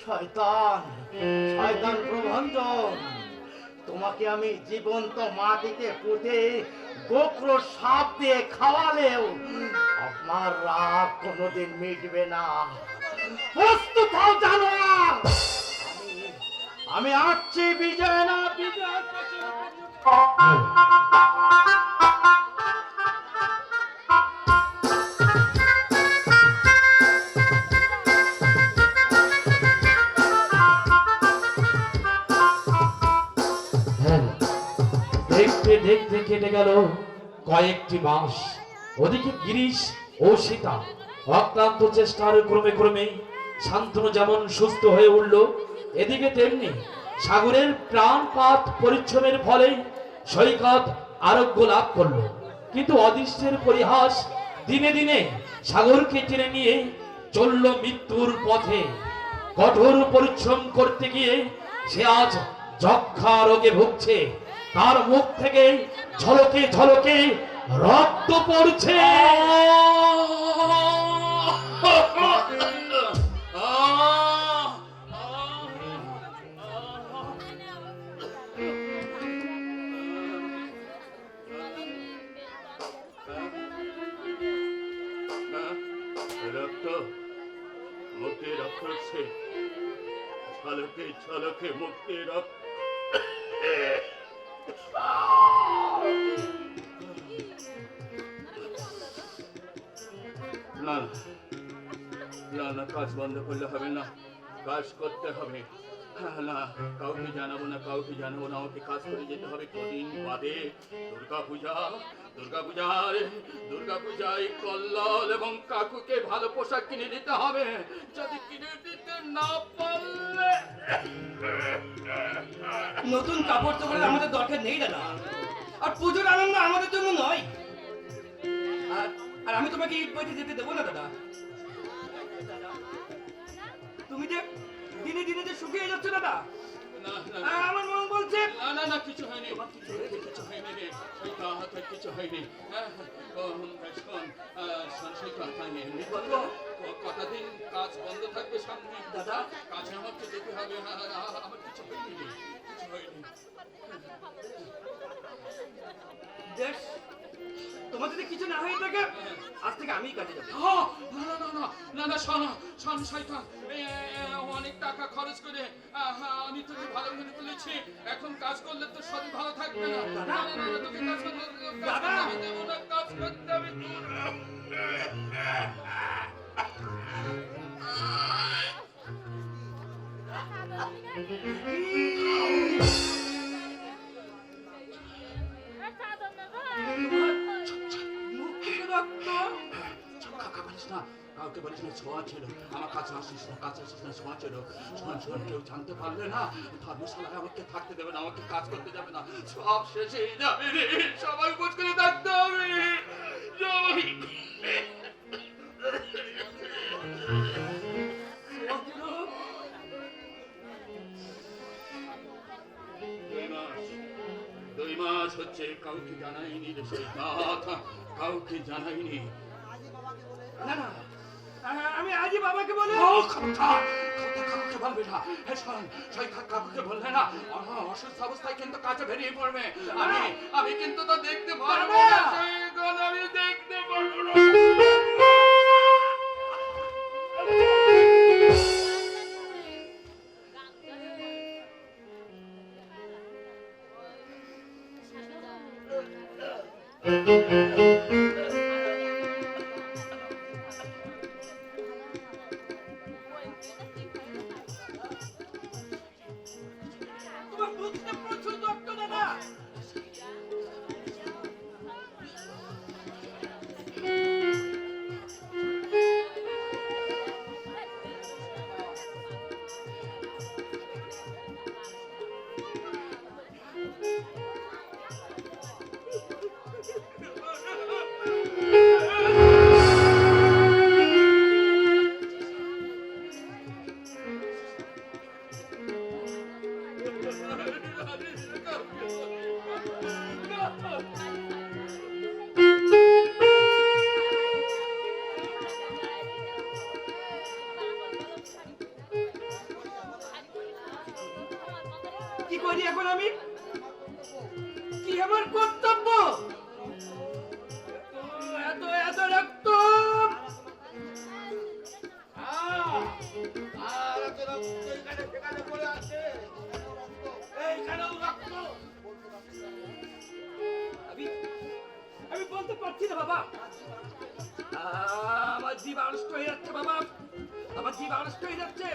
শয়তান, শয়তান প্রভঞ্জন, তোমাকে আমি জীবন্ত মাটিতে পুঁতে গোক্র সাপ দিয়ে খাওয়ালেও আপনার রাগ কোনোদিন মিটবে না। প্রস্তুত হও জানোয়ার, আমি আসছি বিজয় না বিজয়। দেখতে দেখতে কেটে গেল কয়েকটি মাস। ওদিকে গিরিশ ও সীতা অক্লান্ত চেষ্টার ক্রমে ক্রমে শান্তনু যেমন সুস্থ হয়ে উঠল, এদিকে তেমনি সাগরের প্রাণপাত পরিশ্রমের ফলে সৈকত আরোগ্য লাভ করলো। কিন্তু অদৃষ্টের পরিহাস দিনে দিনে সাগরকে টেনে নিয়ে চলল মৃত্যুর পথে। কঠোর পরিশ্রম করতে গিয়ে সে আজ যক্ষা রোগে ভুগছে। তার মুখ থেকে ঝলকে ঝলকে রক্ত পড়ছে। রক্ত মুক্তি রক্ত হচ্ছে, ঝলকে ঝলকে মুক্তি রক্ত। না না না, কাজ বন্ধ করলে হবে না, কাজ করতে হবে। না, কাউকে জানাবো না, কাউকে জানাবো না, আমাকে কাজ করে যেতে হবে। কদিন বাদে দুর্গা পূজা, দুর্গা পূজায় কল্লোল এবং কাকুকে ভালো পোশাক কিনে দিতে হবে। যদি কিনে দিতে না পারলে নতুন কাপড় চোপড়ের আমাদের দরকার নেই দাদা, আর পুজোর আনন্দ আমাদের জন্য নয়। আর আমি তোমাকে ঈদ বইতে যেতে দেবো না দাদা। তুমি যে দিনে দিনে যে শুকিয়ে যাচ্ছ দাদা, না না আমার মন বলছে না না না, কিছু হয়নি, কিছু হয়নি রে, সৈকত হাতে কিছু হয়নি। কটা দিন কাজ বন্ধ থাকবে সামনে দাদা, কাজে আমাকে যেতে হবে। আমার কিছু হয়নি রে, কিছু হয়নি। দেশ তোমার যদি কিছু না হয়ে থাকে আজ থেকে আমি কাজে যাবো। না না না না না না, শোনো শোন শৈতান, অনেক টাকা খরচ করে আমি তোকে ভালো ভেবে তুলেছি। এখন কাজ করলে তো শরীর ভালো থাকবে না। না না না, তোকে কাজ করতে আমি দেবো না, কাজ করতে আমি কাউকে বলিস না, ছোঁয়া ছিল আমার কাছে, আসিস না, কাছে আসিস না, ছোঁয়া ছিল। শোন শোন, কেউ জানতে পারলে না, ধর্মশালায় আমাকে থাকতে দেবে না, আমাকে কাজ করতে যাবে না, সব শেষ হয়ে যাবে রে, সবাই বুঝ করে থাকতে হবে। দুই মাস হচ্ছে কাউকে জানাইনি রে, সেই কথা কাউকে জানাইনি। না না, আমি আজই বাবাকে বলে কাকুকে বলবে না। শোন, সৈকত কাকুকে বললে না, অসুস্থ অবস্থায় কিন্তু কাজে বেরিয়ে পড়বে। আমি কিন্তু তো দেখতে পারবো না সৈকত, আমি দেখতে পারবো না। তোমার বুঝতে প্রচুর দক্ষ দাদা। এখন আমি কি আমার কর্তব্য? এত এত রক্ত আর এত রক্ত এখানে সেখানে পড়ে আছে, এইখানেও রক্ত। আমি আমি বলতে পারছি না বাবা, আমার জীব আড়ষ্ট হয়ে যাচ্ছে বাবা, আমার জীব আড়ষ্ট হয়ে যাচ্ছে।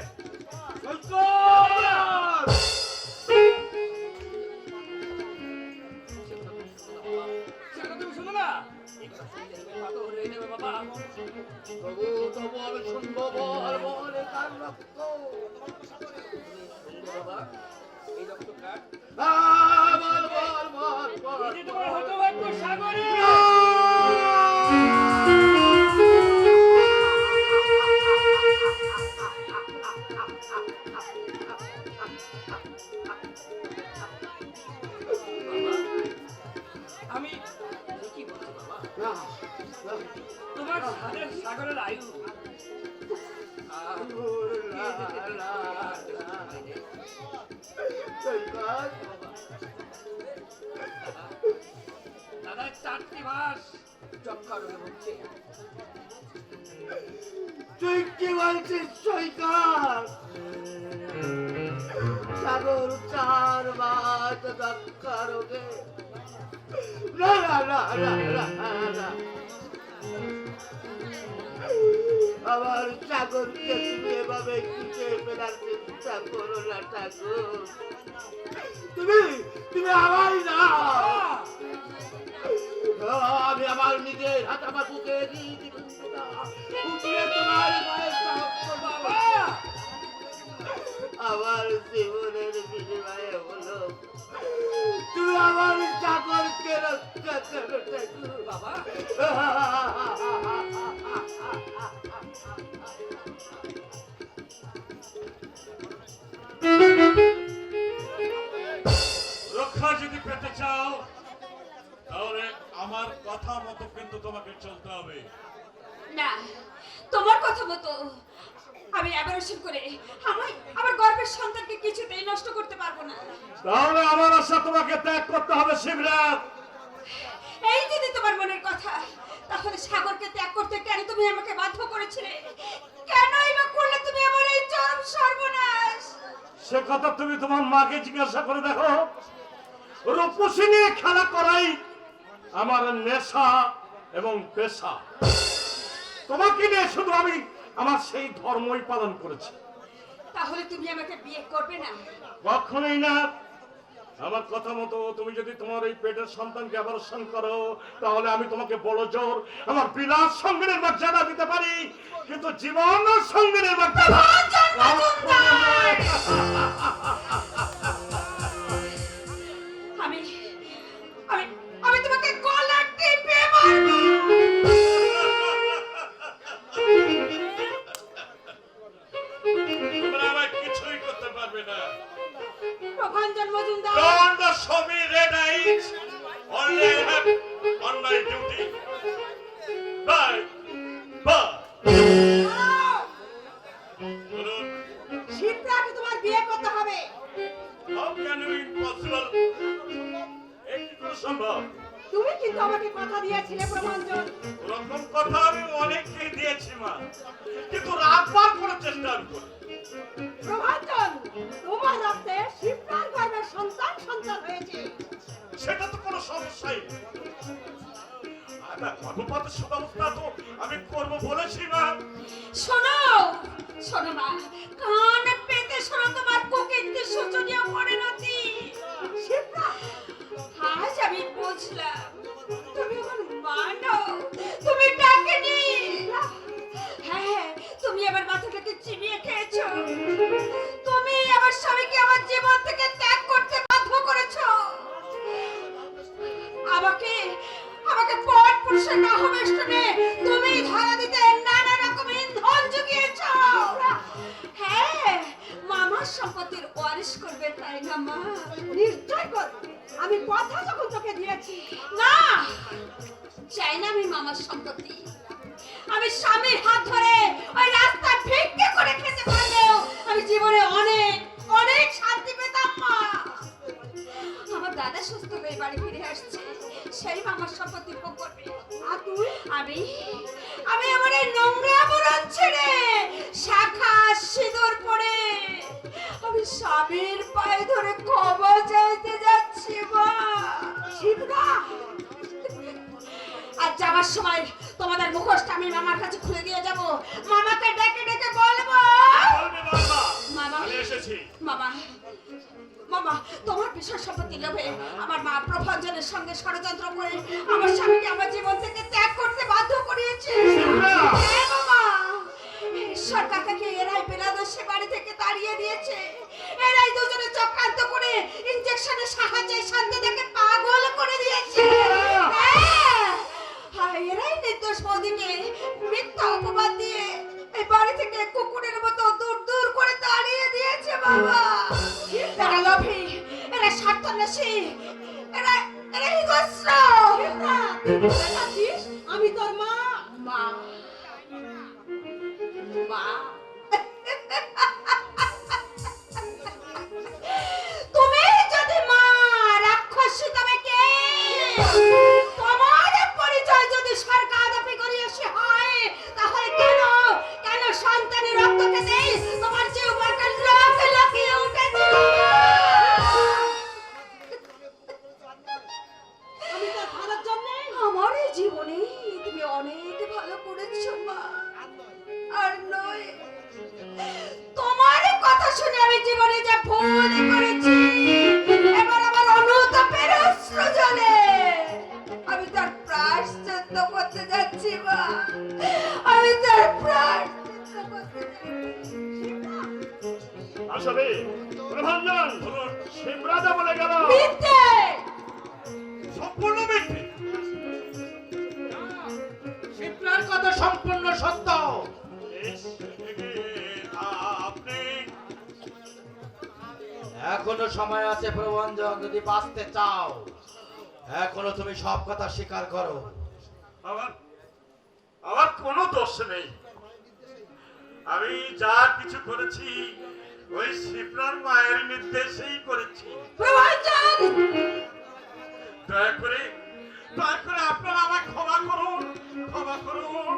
সেটা তুমি শোনো না, এই কথা শুনলে তুমি পাগল হয়ে যাবে বাবা। তবু তবু আমি শুনবো, বল বল কার রক্ত? শুনবো বাবা, এই রক্ত কার? বল বল বল বল। এই যে তোমার হতভাগ্য সাগরে। আমি কি বলছি বাবা, না, না, তোমার সাগরের আয়ু দাদা 4টি মাস যক্ষা রোগে ভুগছে। তুই কি বলছিস সৈকত? সাগর 4 মাস যক্ষা রোগে? না না না না না না, আমার সাগরকে তুমি এভাবে খুঁজে ফেলার চেষ্টা করো না ঠাকুর। তুমি তুমি আমায় না, আমি আমার নিজের হাত আমার বুকে দিয়ে দিব না, উঠিয়ে তোমার গায়ে চাপ করবো। বাবা আমার জীবনের বিনিময়ে হলো তুমি আমার সাগরকে রক্ষা করো ঠাকুর। বাবা রক্ষা যদি পেতে চাও তাহলে আমার কথা মতো কিন্তু তোমাকে চলতে হবে। না, তোমার কথা মতো আমি অ্যাবরশন করে আমার গর্ভের সন্তানকে কিছুতেই নষ্ট করতে পারবো না। তাহলে আমার আশা তোমাকে ত্যাগ করতে হবে শিবরাজ। এই যদি তোমার মনের কথা, তাহলে সাগরকে ত্যাগ করতে কেন তুমি আমাকে বাধ্য করেছিলে? কেনই বা করলে তুমি আমার এই চরম সর্বনাশ? সে কথা তুমি তোমার মাকে জিজ্ঞাসা করে দেখো। রূপসী নিয়ে খেলা করাই আমার নেশা এবং পেশা। তোমাকে নিয়ে শুধু আমি আমার সেই ধর্মই পালন করেছি। তাহলে তুমি আমাকে বিয়ে করবে না? কখনোই না। আমার কথা মতো তুমি যদি তোমার এই পেটের সন্তানকে অপারেশন করো, তাহলে আমি তোমাকে বড় জোর আমার বিলাস সঙ্গিনের মর্যাদা দিতে পারি, কিন্তু জীবন সঙ্গিনের মর্যাদা আমি আমি আমি তোমাকে গলা টিপে মারবো। তোমরা আমায় কিছুই করতে পারবে না। Prabhanjan Majumdar, Don't show me red eyes. Only I have on my duty. Bye. Bye. বলুন, শিবরাকে তোমার বিয়ে করতে হবে। how can you impossible? এ কি করে সম্ভব? তুমি কিন্তু আমাকে কথা দিয়েছিলে প্রভাঞ্জন। ওরকম কথা আমি অনেককে দিয়েছি মা, কিন্তু রাখবার কোনো চেষ্টা আমি করি। প্রভাঞ্জন, তোমার রক্তে শিবরার গর্ভে সন্তান হয়েছে। সেটা তো কোনো সমস্যাই নেই। গর্ভপাতের সুব্যবস্থা তো আমি করবো বলেছি মা। শোনো শোনো মা, কান পেতে শোনো তোমার কুকীর্তি শোচনীয় পরিণতি। শিবরা, আজ আমি বুঝলাম তুমি আমার মা নও, তুমি ডাকিনি। হ্যাঁ, তুমি আমার মাথাটাকে চিবিয়ে খেয়েছো। তুমি আমার স্বামীকে আমার জীবন থেকে ত্যাগ করতে বাধ্য করেছো। আমাকে আমাকে পর পুরুষের নাহবেষ্টনে তুমি ধরা দিতে নানা রকম ইন্ধন জুগিয়েছো। হ্যাঁ, মামার সম্পত্তির ওয়ারিশ করবে তাই না মা? নিশ্চয় করব। আমি কথা যখন তোকে দিয়েছি। না, চাই না আমি মামার সম্পত্তি। আমি স্বামীর হাত ধরে ওই রাস্তা ভিক্ষে করে খেতে পারলেও আমি জীবনে অনেক অনেক শান্তি পেতাম মা। সুস্থ হয়ে বাড়ি ফিরে আসছে সেই মামার শপথ দীপক করবে। আর তুই? আমি আমার এই নোংরা আবরণ ছেড়ে শাখা সিঁদুর পরে আমি স্বামীর পায়ে ধরে ক্ষমা চাইতে যাচ্ছি মা। শিবরা, আর যাওয়ার সময় তোমাদের মুখোশটা আমি মামার কাছে খুলে দিয়ে যাব। মামাকে ডেকে ডেকে বলবো, বলবে বাবা, মামা আমি এসেছি। মামা মামা তোমার বিষয় সম্পত্তি লোভে আমার মা প্রভঞ্জনের সঙ্গে ষড়যন্ত্র করে আমার স্বামীকে আমার জীবন থেকে ত্যাগ করতে বাধ্য করিয়েছে। হ্যাঁ মামা, সরকার থেকে এরাই বেলাদস্যে বাড়ি থেকে তাড়িয়ে দিয়েছে। এরাই দুজনে চক্রান্ত করে ইনজেকশনের সাহায্যে শান্তদাকে পাগল করে দিয়েছে। হ্যাঁ, এরাই নির্দোষ বৌদিকে মিথ্যা অপবাদ দিয়ে এই বাড়ি থেকে কুকুরের মতো দূর দূর করে তাড়িয়ে দিয়েছে বাবা। এরা লোভী, এরা স্বার্থন্বেষী, এরা হিংস্র। আমি তোর মা। মা মা তুমি যদি মা রাক্ষসী তবে কে? তোমার পরিচয় যদি সরকার দাবি করিয়াছে হয় তাহলে কেন কেন সন্তানের রক্ত খেতে তোমার জীবনটা লোকে লকিয়ে উঠেছে? আমি তোর ভালোর জন্য। আমার এই জীবনে তুমি অনেক ভালো করেছো মা। আর নয়, তোমার কথা শুনে আমি জীবনে যা ভুল করেছি এবার আমার অনুতাপের অশ্রু জলে আমি তার প্রায়শ্চিত্ত করতে যাচ্ছি মা। আমি তার প্রায়শ্চিত্ত করতে যাচ্ছি। আসলে প্রভাঞ্জন শিবরাজা বলে গেল মিথ্যে! সম্পূর্ণ মিথ্যে। শিবরার কথা সম্পূর্ণ সত্য। আপনি এখনো সময় আছে প্রভঞ্জন, যদি বাঁচতে চাও এখনো তুমি সব কথা স্বীকার করো। আমার কোনো দোষ নেই। আমি যা কিছু করেছি ওই শিবরার মায়ের নির্দেশেই করেছি। প্রভাঞ্জন! দয়া করে আপনারা আমায় ক্ষমা করুন, ক্ষমা করুন।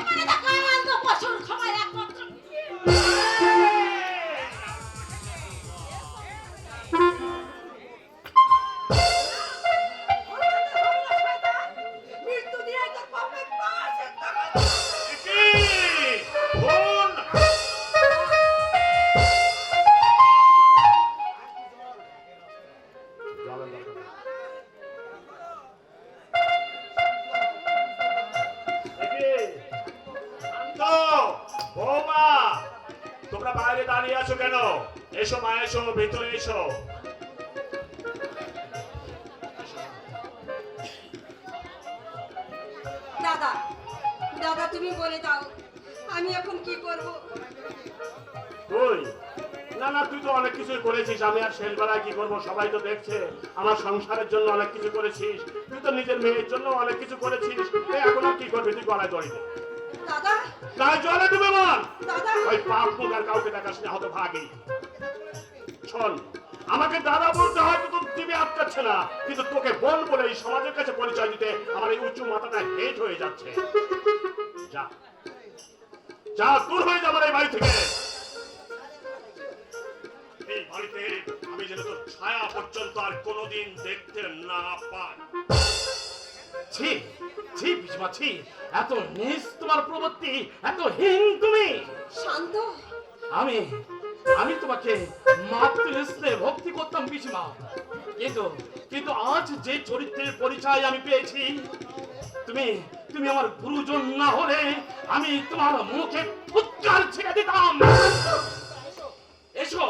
মানে দেখো আনন্দ পশুর ক্ষমার একমাত্র মৃত্যু দিয়ে তোর পাপের প্রায়শ্চিত্ত কর। কি? খুন? শান্ত, বৌমা, তোমরা বাইরে দাঁড়িয়ে আছো কেন? এসো মা, এসো ভিতরে এসো। দাদা, দাদা তুমি বলে দাও আমি এখন কি করব? তুই না তুই তো অনেক কিছুই করেছিস। আমি আর শেষ বেলায় কি করবো? সবাই তো দেখছে আমার সংসারের জন্য অনেক কিছু করেছিস। তুই তো নিজের মেয়ের জন্য অনেক কিছু করেছিস। এখন আর কি করবি? তুই গলায় দড়ি দে। দাদা, গায়ে জলে ডুবে মর। দাদা, ওই পাপ মুখ আর কাউকে দেখাস না, হতো ভাগি। শোন, আমাকে দাদা বলতে হয়তো তোর টিভি আটকাচ্ছে না, কিন্তু তোকে বোন বলে এই সমাজের কাছে পরিচয় দিতে আমার এই উঁচু মাথাটা হেট হয়ে যাচ্ছে। যা যা, দূর হয়ে যা আমার এই বাড়ি থেকে। এই বাড়িতে আমি যেন তোর ছায়া পর্যন্ত আর কোনোদিন দেখতে না পাই। ছি ছি পিসমা ছি, এত নিজ তোমার প্রবৃত্তি, এত হীন তুমি। শান্ত, আমি আমি তোমাকে মাতৃস্নেহে ভক্তি করতাম পিসমা, কিন্তু কিন্তু আজ যে চরিত্রের পরিচয় আমি পেয়েছি, তুমি তুমি আমার গুরুজন না হলে আমি তোমার মুখে ফুৎকার ছেড়ে দিতাম। এসো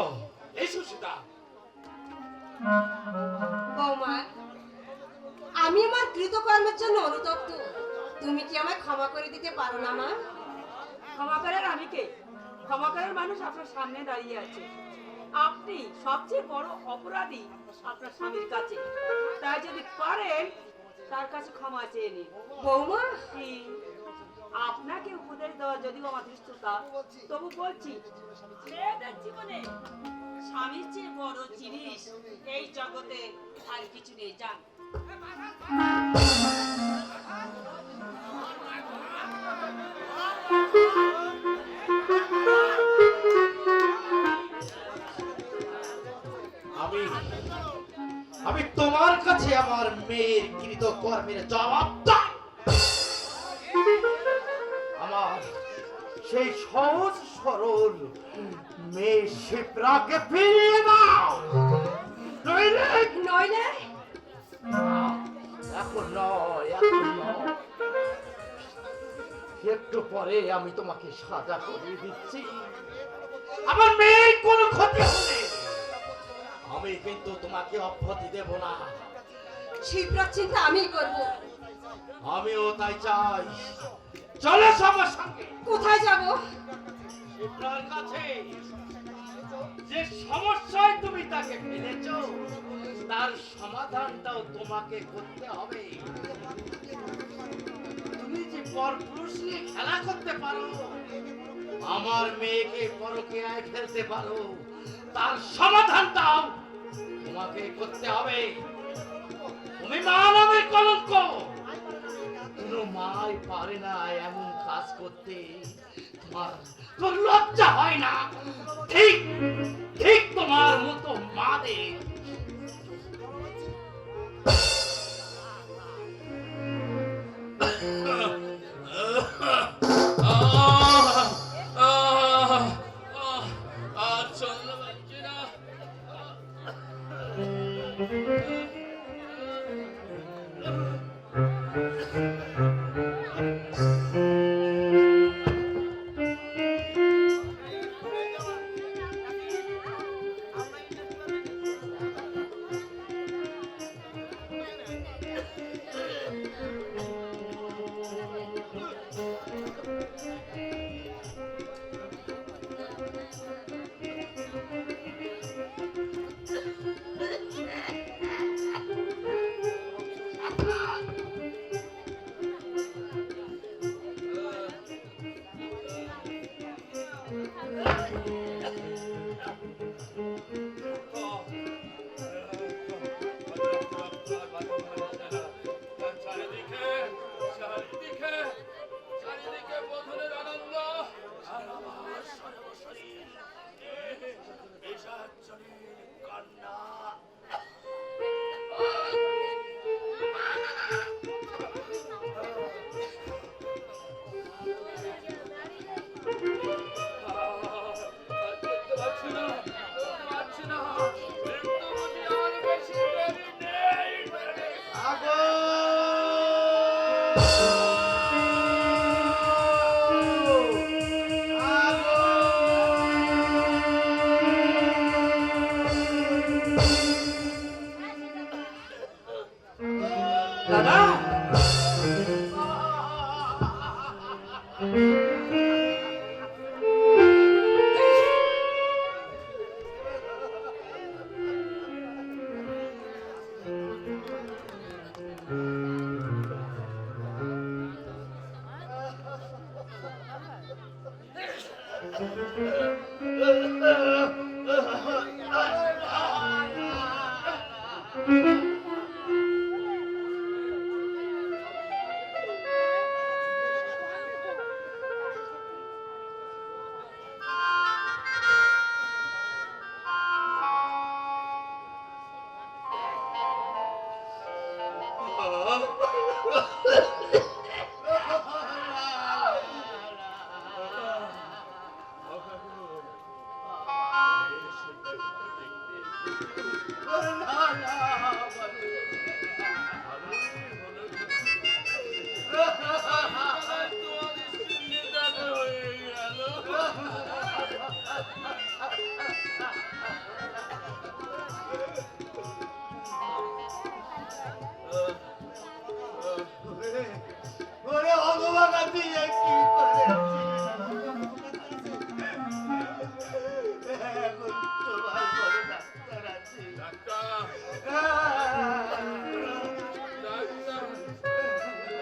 এসো সীতা। বৌমা, আমি আমার কৃতকর্মের জন্য অনুতপ্ত। তুমি কি আমায় ক্ষমা করে দিতে পারো না মা? ক্ষমা করার আমি কে? ক্ষমা করার মানুষ আপনার সামনে দাঁড়িয়ে আছে। আপনি সবচেয়ে বড় অপরাধী আপনার স্বামীর কাছে। তাই যদি পারেন তার কাছে ক্ষমা চেয়ে নিন। বৌমা, কি আপনাকে উপদেশ দেওয়ার যদিও আমার ধৃষ্টতা, তবু বলছি মেয়েদের জীবনে স্বামীর চেয়ে বড় জিনিস এই জগতে আর কিছু নেই, জান। আমি আমি তোমার কাছে আমার মেয়ের কৃত কর্মের জবাব চাই। আমার সেই সহজ সরল মেয়ে শিপ্রাকে ফিরিয়ে দাও, নইলে নইলে এখন নয়, এখন নয়, একটু পরে আমি তোমাকে সাজা করে দিচ্ছি। আমার মেয়ের কোনো ক্ষতি হলে আমি কিন্তু তোমাকে অব্যাহতি দেব না। শিবরাজ চিন্তা আমি করব। আমিও তাই চাই। চলো আমার সঙ্গে। কোথায় যাব? শিবরার কাছে। যে সমস্যায় তুমি তাকে ফেলেছ তার সমাধানটাও তোমাকে করতে হবে। তুমি যে পরপুরুষ নিয়ে খেলা করতে পারো, আমার মেয়েকে পরকীয়ায় ফেলতে পারো, তার সমাধানটাও তোমাকে করতে হবে। তুমি মা নামের কলঙ্ক, কোনো মাই পারে না এমন কাজ করতে। তোমার লজ্জা হয় না? ঠিক ঠিক তোমার মতো মাদের। চলতে পারছি না। চারিদিকে বধূদের আনন্দ আর আমার সর্বশরীর বিষাদজনির কান্না। দেখতে পাচ্ছি না, পাচ্ছি না, মৃত্যু বুঝি আর বেশি দেরি নেই। দাদা,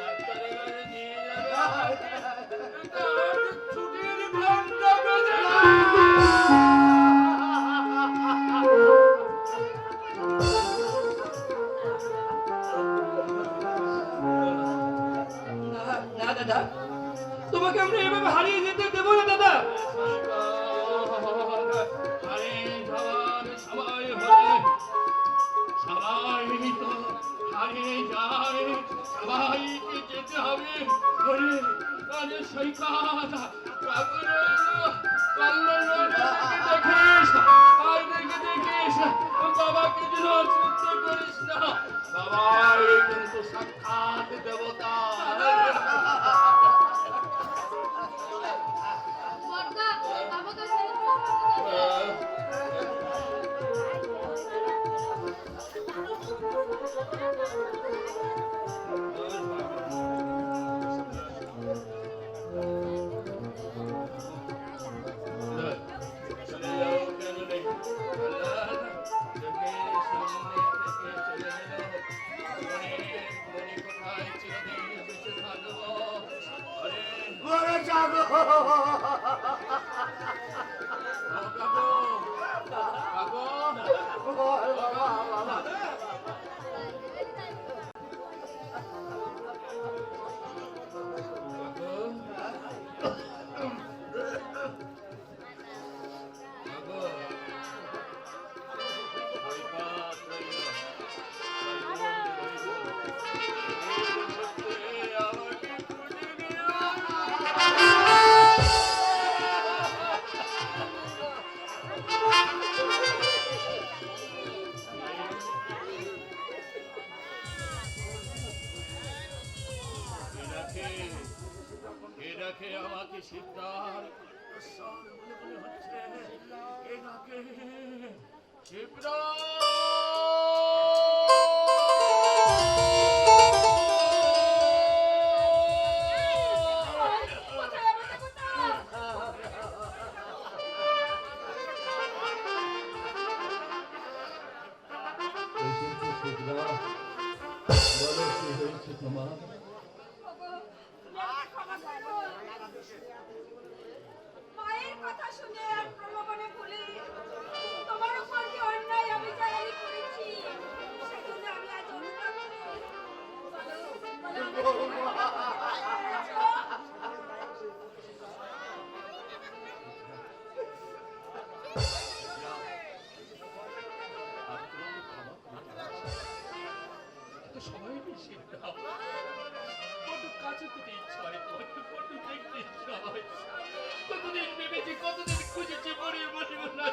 ডাক্তারের কাছে নিয়ে যাবে। তোমাকে আমরা এভাবে হারিয়ে যেতে দেবো না দাদা। হারিয়ে যাওয়ার সময় হলে সবাই তো হারিয়ে যায়, সবাইকে যেতে হবে। আরে সৈকত দেখিস আর দেখিস বাবাকে যেন চিন্তা করিস না, বাবাই কিন্তু সাক্ষাৎ দেবতা। বড়দা, আমাকে এটাকে আমাকে শিবদার বলে মনে হচ্ছে, এটাকে শিবদার। মায়ের কথা শুনে আর প্রলোভনে ভুলে তোমার উপর যে অন্যায় অবিচার আমি করেছি, সেজন্য আমি আজ অনুতাপ করি। সবাই শিবদার কত কাছে পেতে ইচ্ছা হয়, কত দেখতে ইচ্ছা হয়, কতদিন ভেবেছি, কতদিন খুঁজেছি, মরে মরে না।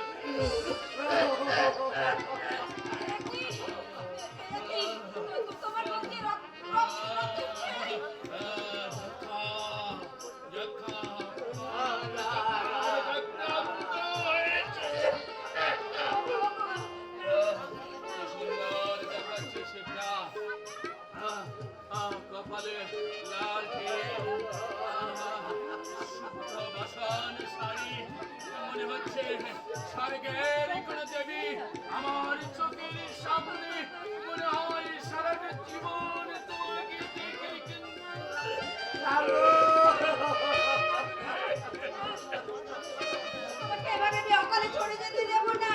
তোমার মধ্যে রক্ত কপালে লাল বাসান শাড়ি, মনে হচ্ছে স্বর্গের কোনো দেবী আমার চোখের সামনে, মনে হয় সারাটা জীবন তোমাকে দেখে তোমাকে এবার আমি অকালে চলে যেতে দেবো না।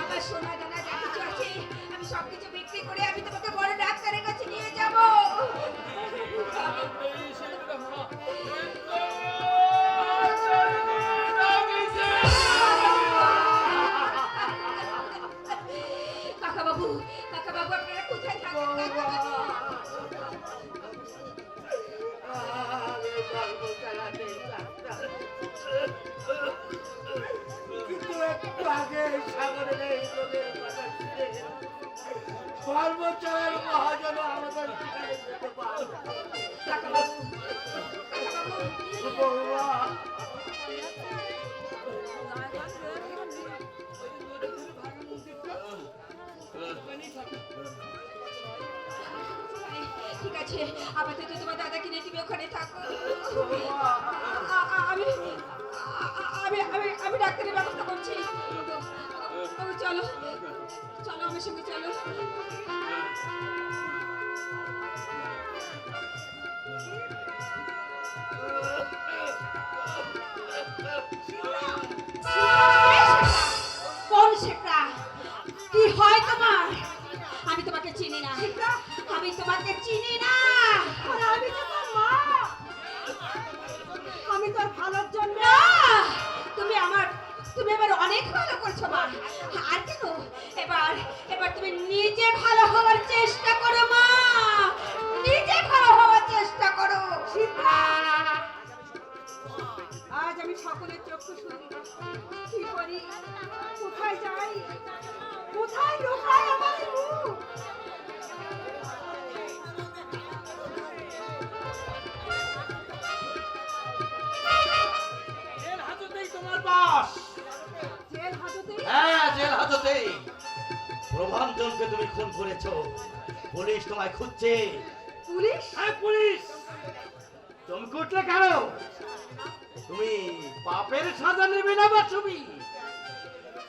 আমার সোনা দানা যা কিছু আছে আমি সবকিছু বিক্রি করে আমি তোমাকে বড় ডাক্তারের কাছে নিয়ে যাব। কাকাবাবু, কাকাবাবু আপনারা কোথায় থাকেন? কিন্তু একটু আগে সাগরের এই লোকের কথা শুনে সর্বোচ্চের মহাজন আমাদের ফিরে যেতে পারে। কাকাবাবু, বৌমা, ঠিক আছে, আপাতত তোমার দাদাকে নিয়ে তুমি ওখানে থাকো। আমি আমি আমি আমি ডাক্তারের ব্যবস্থা করছি। চলো চলো আমার সঙ্গে চলো। কোন সেটা? কি হয় তোমার? আমি তোমাকে চিনি না, আমি তোমাকে চিনি না। আমি তোমার মা। অনেক ভালো করছো মা। আর কেন, এবার এবার তুমি নিজে ভালো হওয়ার চেষ্টা করো মা, নিজে ভালো হওয়ার চেষ্টা করো। আজ আমি সকলের চক্ষু শুনি, কি করি, কোথায় যাই, কোথায় লুকাই আমার মুখ? জেল হাজতেই তোমার বাস। জেল হাজতে? হ্যাঁ, জেল হাজতেই। প্রভাঞ্জনকে তুমি খুন করেছো, পুলিশ তোমায় খুঁজছে। পুলিশ? হ্যাঁ, পুলিশ। তুমি উঠলে কেন? তুমি পাপের সাজা নেবে না বাসবি?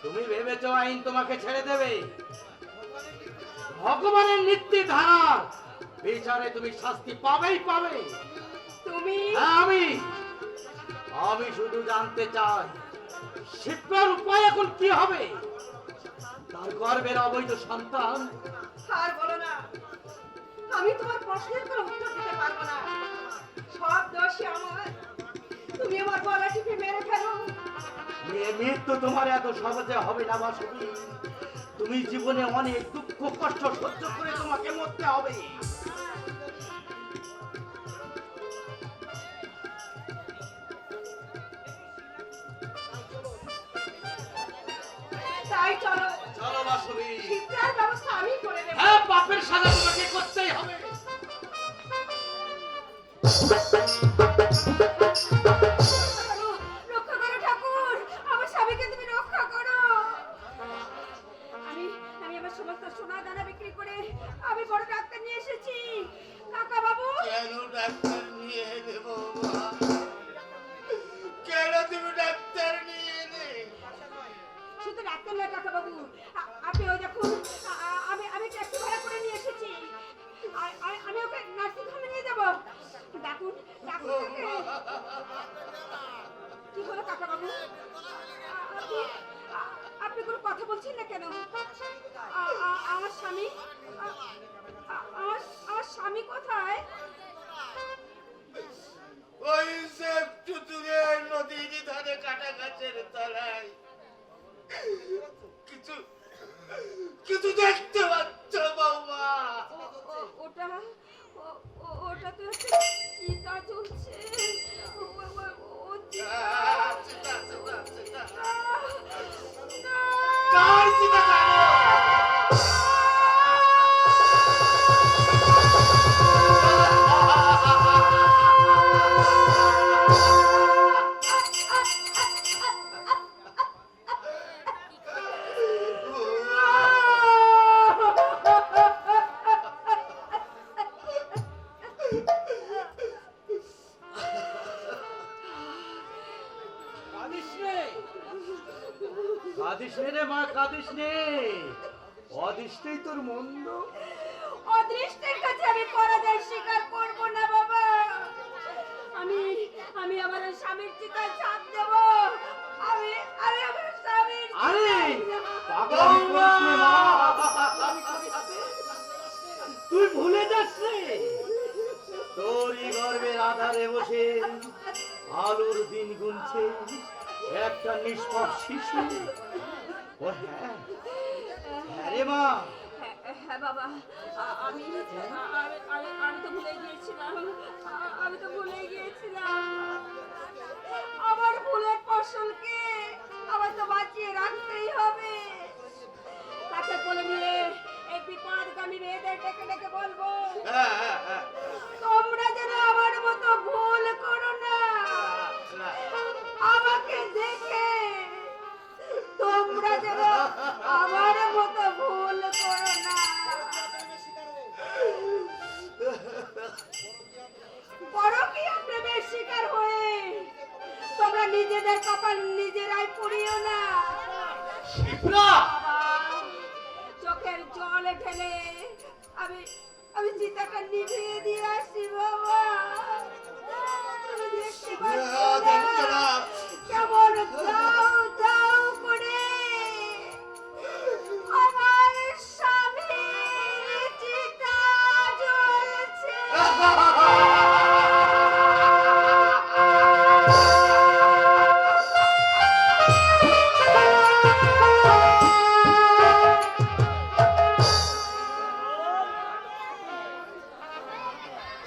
তুমি ভেবেছো আইন তোমাকে ছেড়ে দেবে? ভগবানের নীতি ধারার বিচারে তুমি শাস্তি পাবেই পাবে। তুমি? হ্যাঁ, আমি শুধু জানতে চাই শিবরার উপায় এখন কি হবে? তার গর্ভের অবৈধ সন্তান। আর বলো না, আমি তোমার প্রশ্নের কোনো উত্তর দিতে পারবো না। সব দোষী আমার, তুমি আমার গলা টিপে মেরে ফেলো। মৃত্যু তোমার এত সহজে হবে না বাসবি। তুমি জীবনে অনেক দুঃখ কষ্ট সহ্য করে তোমাকে মরতে হবে। তাই চলো, চলো বাসবি। শিক্ষার ব্যবস্থা আমি করে দেবো। হ্যাঁ, পাপের সাজা তোমাকে করতেই হবে। রক্ষা করো ঠাকুর, আমার স্বামীকে তুমি রক্ষা করো। আমি আমি আমার সমস্ত সোনা দানা বিক্রি করে আমি বড় ডাক্তার নিয়ে এসেছি। কাকা বাবু, কেন ডাক্তার নিয়ে এলে বৌমা? কেন তুমি ডাক্তার নিয়ে এলে? শুধু ডাক্তার নয় কাকা বাবু, আপনি ওই দেখুন, আমি ট্যাক্সি ভাড়া করে নিয়ে এসেছি। আমি ওকে নার্সিং হোমে নিয়ে যাবো। ডাকুন ডাকুন তাকে। কি হলো কাকা বাবু? আপনি কোনো কথা বলছেন না কেন? আমার স্বামী, আমার স্বামী কোথায়? ওই সে একটু দূরে নদীর ধারে কাটা গাছের তলায় কিছু কিছু দেখতে পাচ্ছ বৌমা? ওটা ওটা তো একটা চিতা চলছে। ও চিতা। কার চিতা জানো? কাঁদিস নে রে মা, কাঁদিস নে। অদৃষ্টই তোর মন্দ। অদৃষ্টের কাছে আমি পরাজয় স্বীকার করব না বাবা। আমি আমার স্বামীর চিতায় ছাপ দেব। আমি আমার স্বামীর আরে চিতায় দেব। পাগলামি করিস নে মা। তুই ভুলে যাস রে, তোরই গর্ভের আধারে বসে আলোর দিন গুনছে একটা নিষ্পাপ শিশু। ও হ্যাঁ, হ্যাঁ রে মা। হ্যাঁ বাবা, আমি তো ভুলে গিয়েছিলাম। আমি তো ভুলে গিয়েছিলাম। আমার ভুলের ফসলকে আমার তো বাঁচিয়ে রাখতেই হবে। তাকে বলে নিয়ে এই বিপদগামী মেয়েদের ডেকে ডেকে বলবো, তোমরা যেন আমার মতো ভুল করো না। আমাকে দেখে তোমরা যেন আমার মতো ভুল করো না। পরকীয়া প্রেমের শিকার হয়ে তোমরা নিজেদের কপাল নিজেরাই পুড়িও না। শিপ্রা, বাবা, চোখের জল ঢেলে আমি চিতাটা নিভিয়ে দিয়ে আসি বাবা।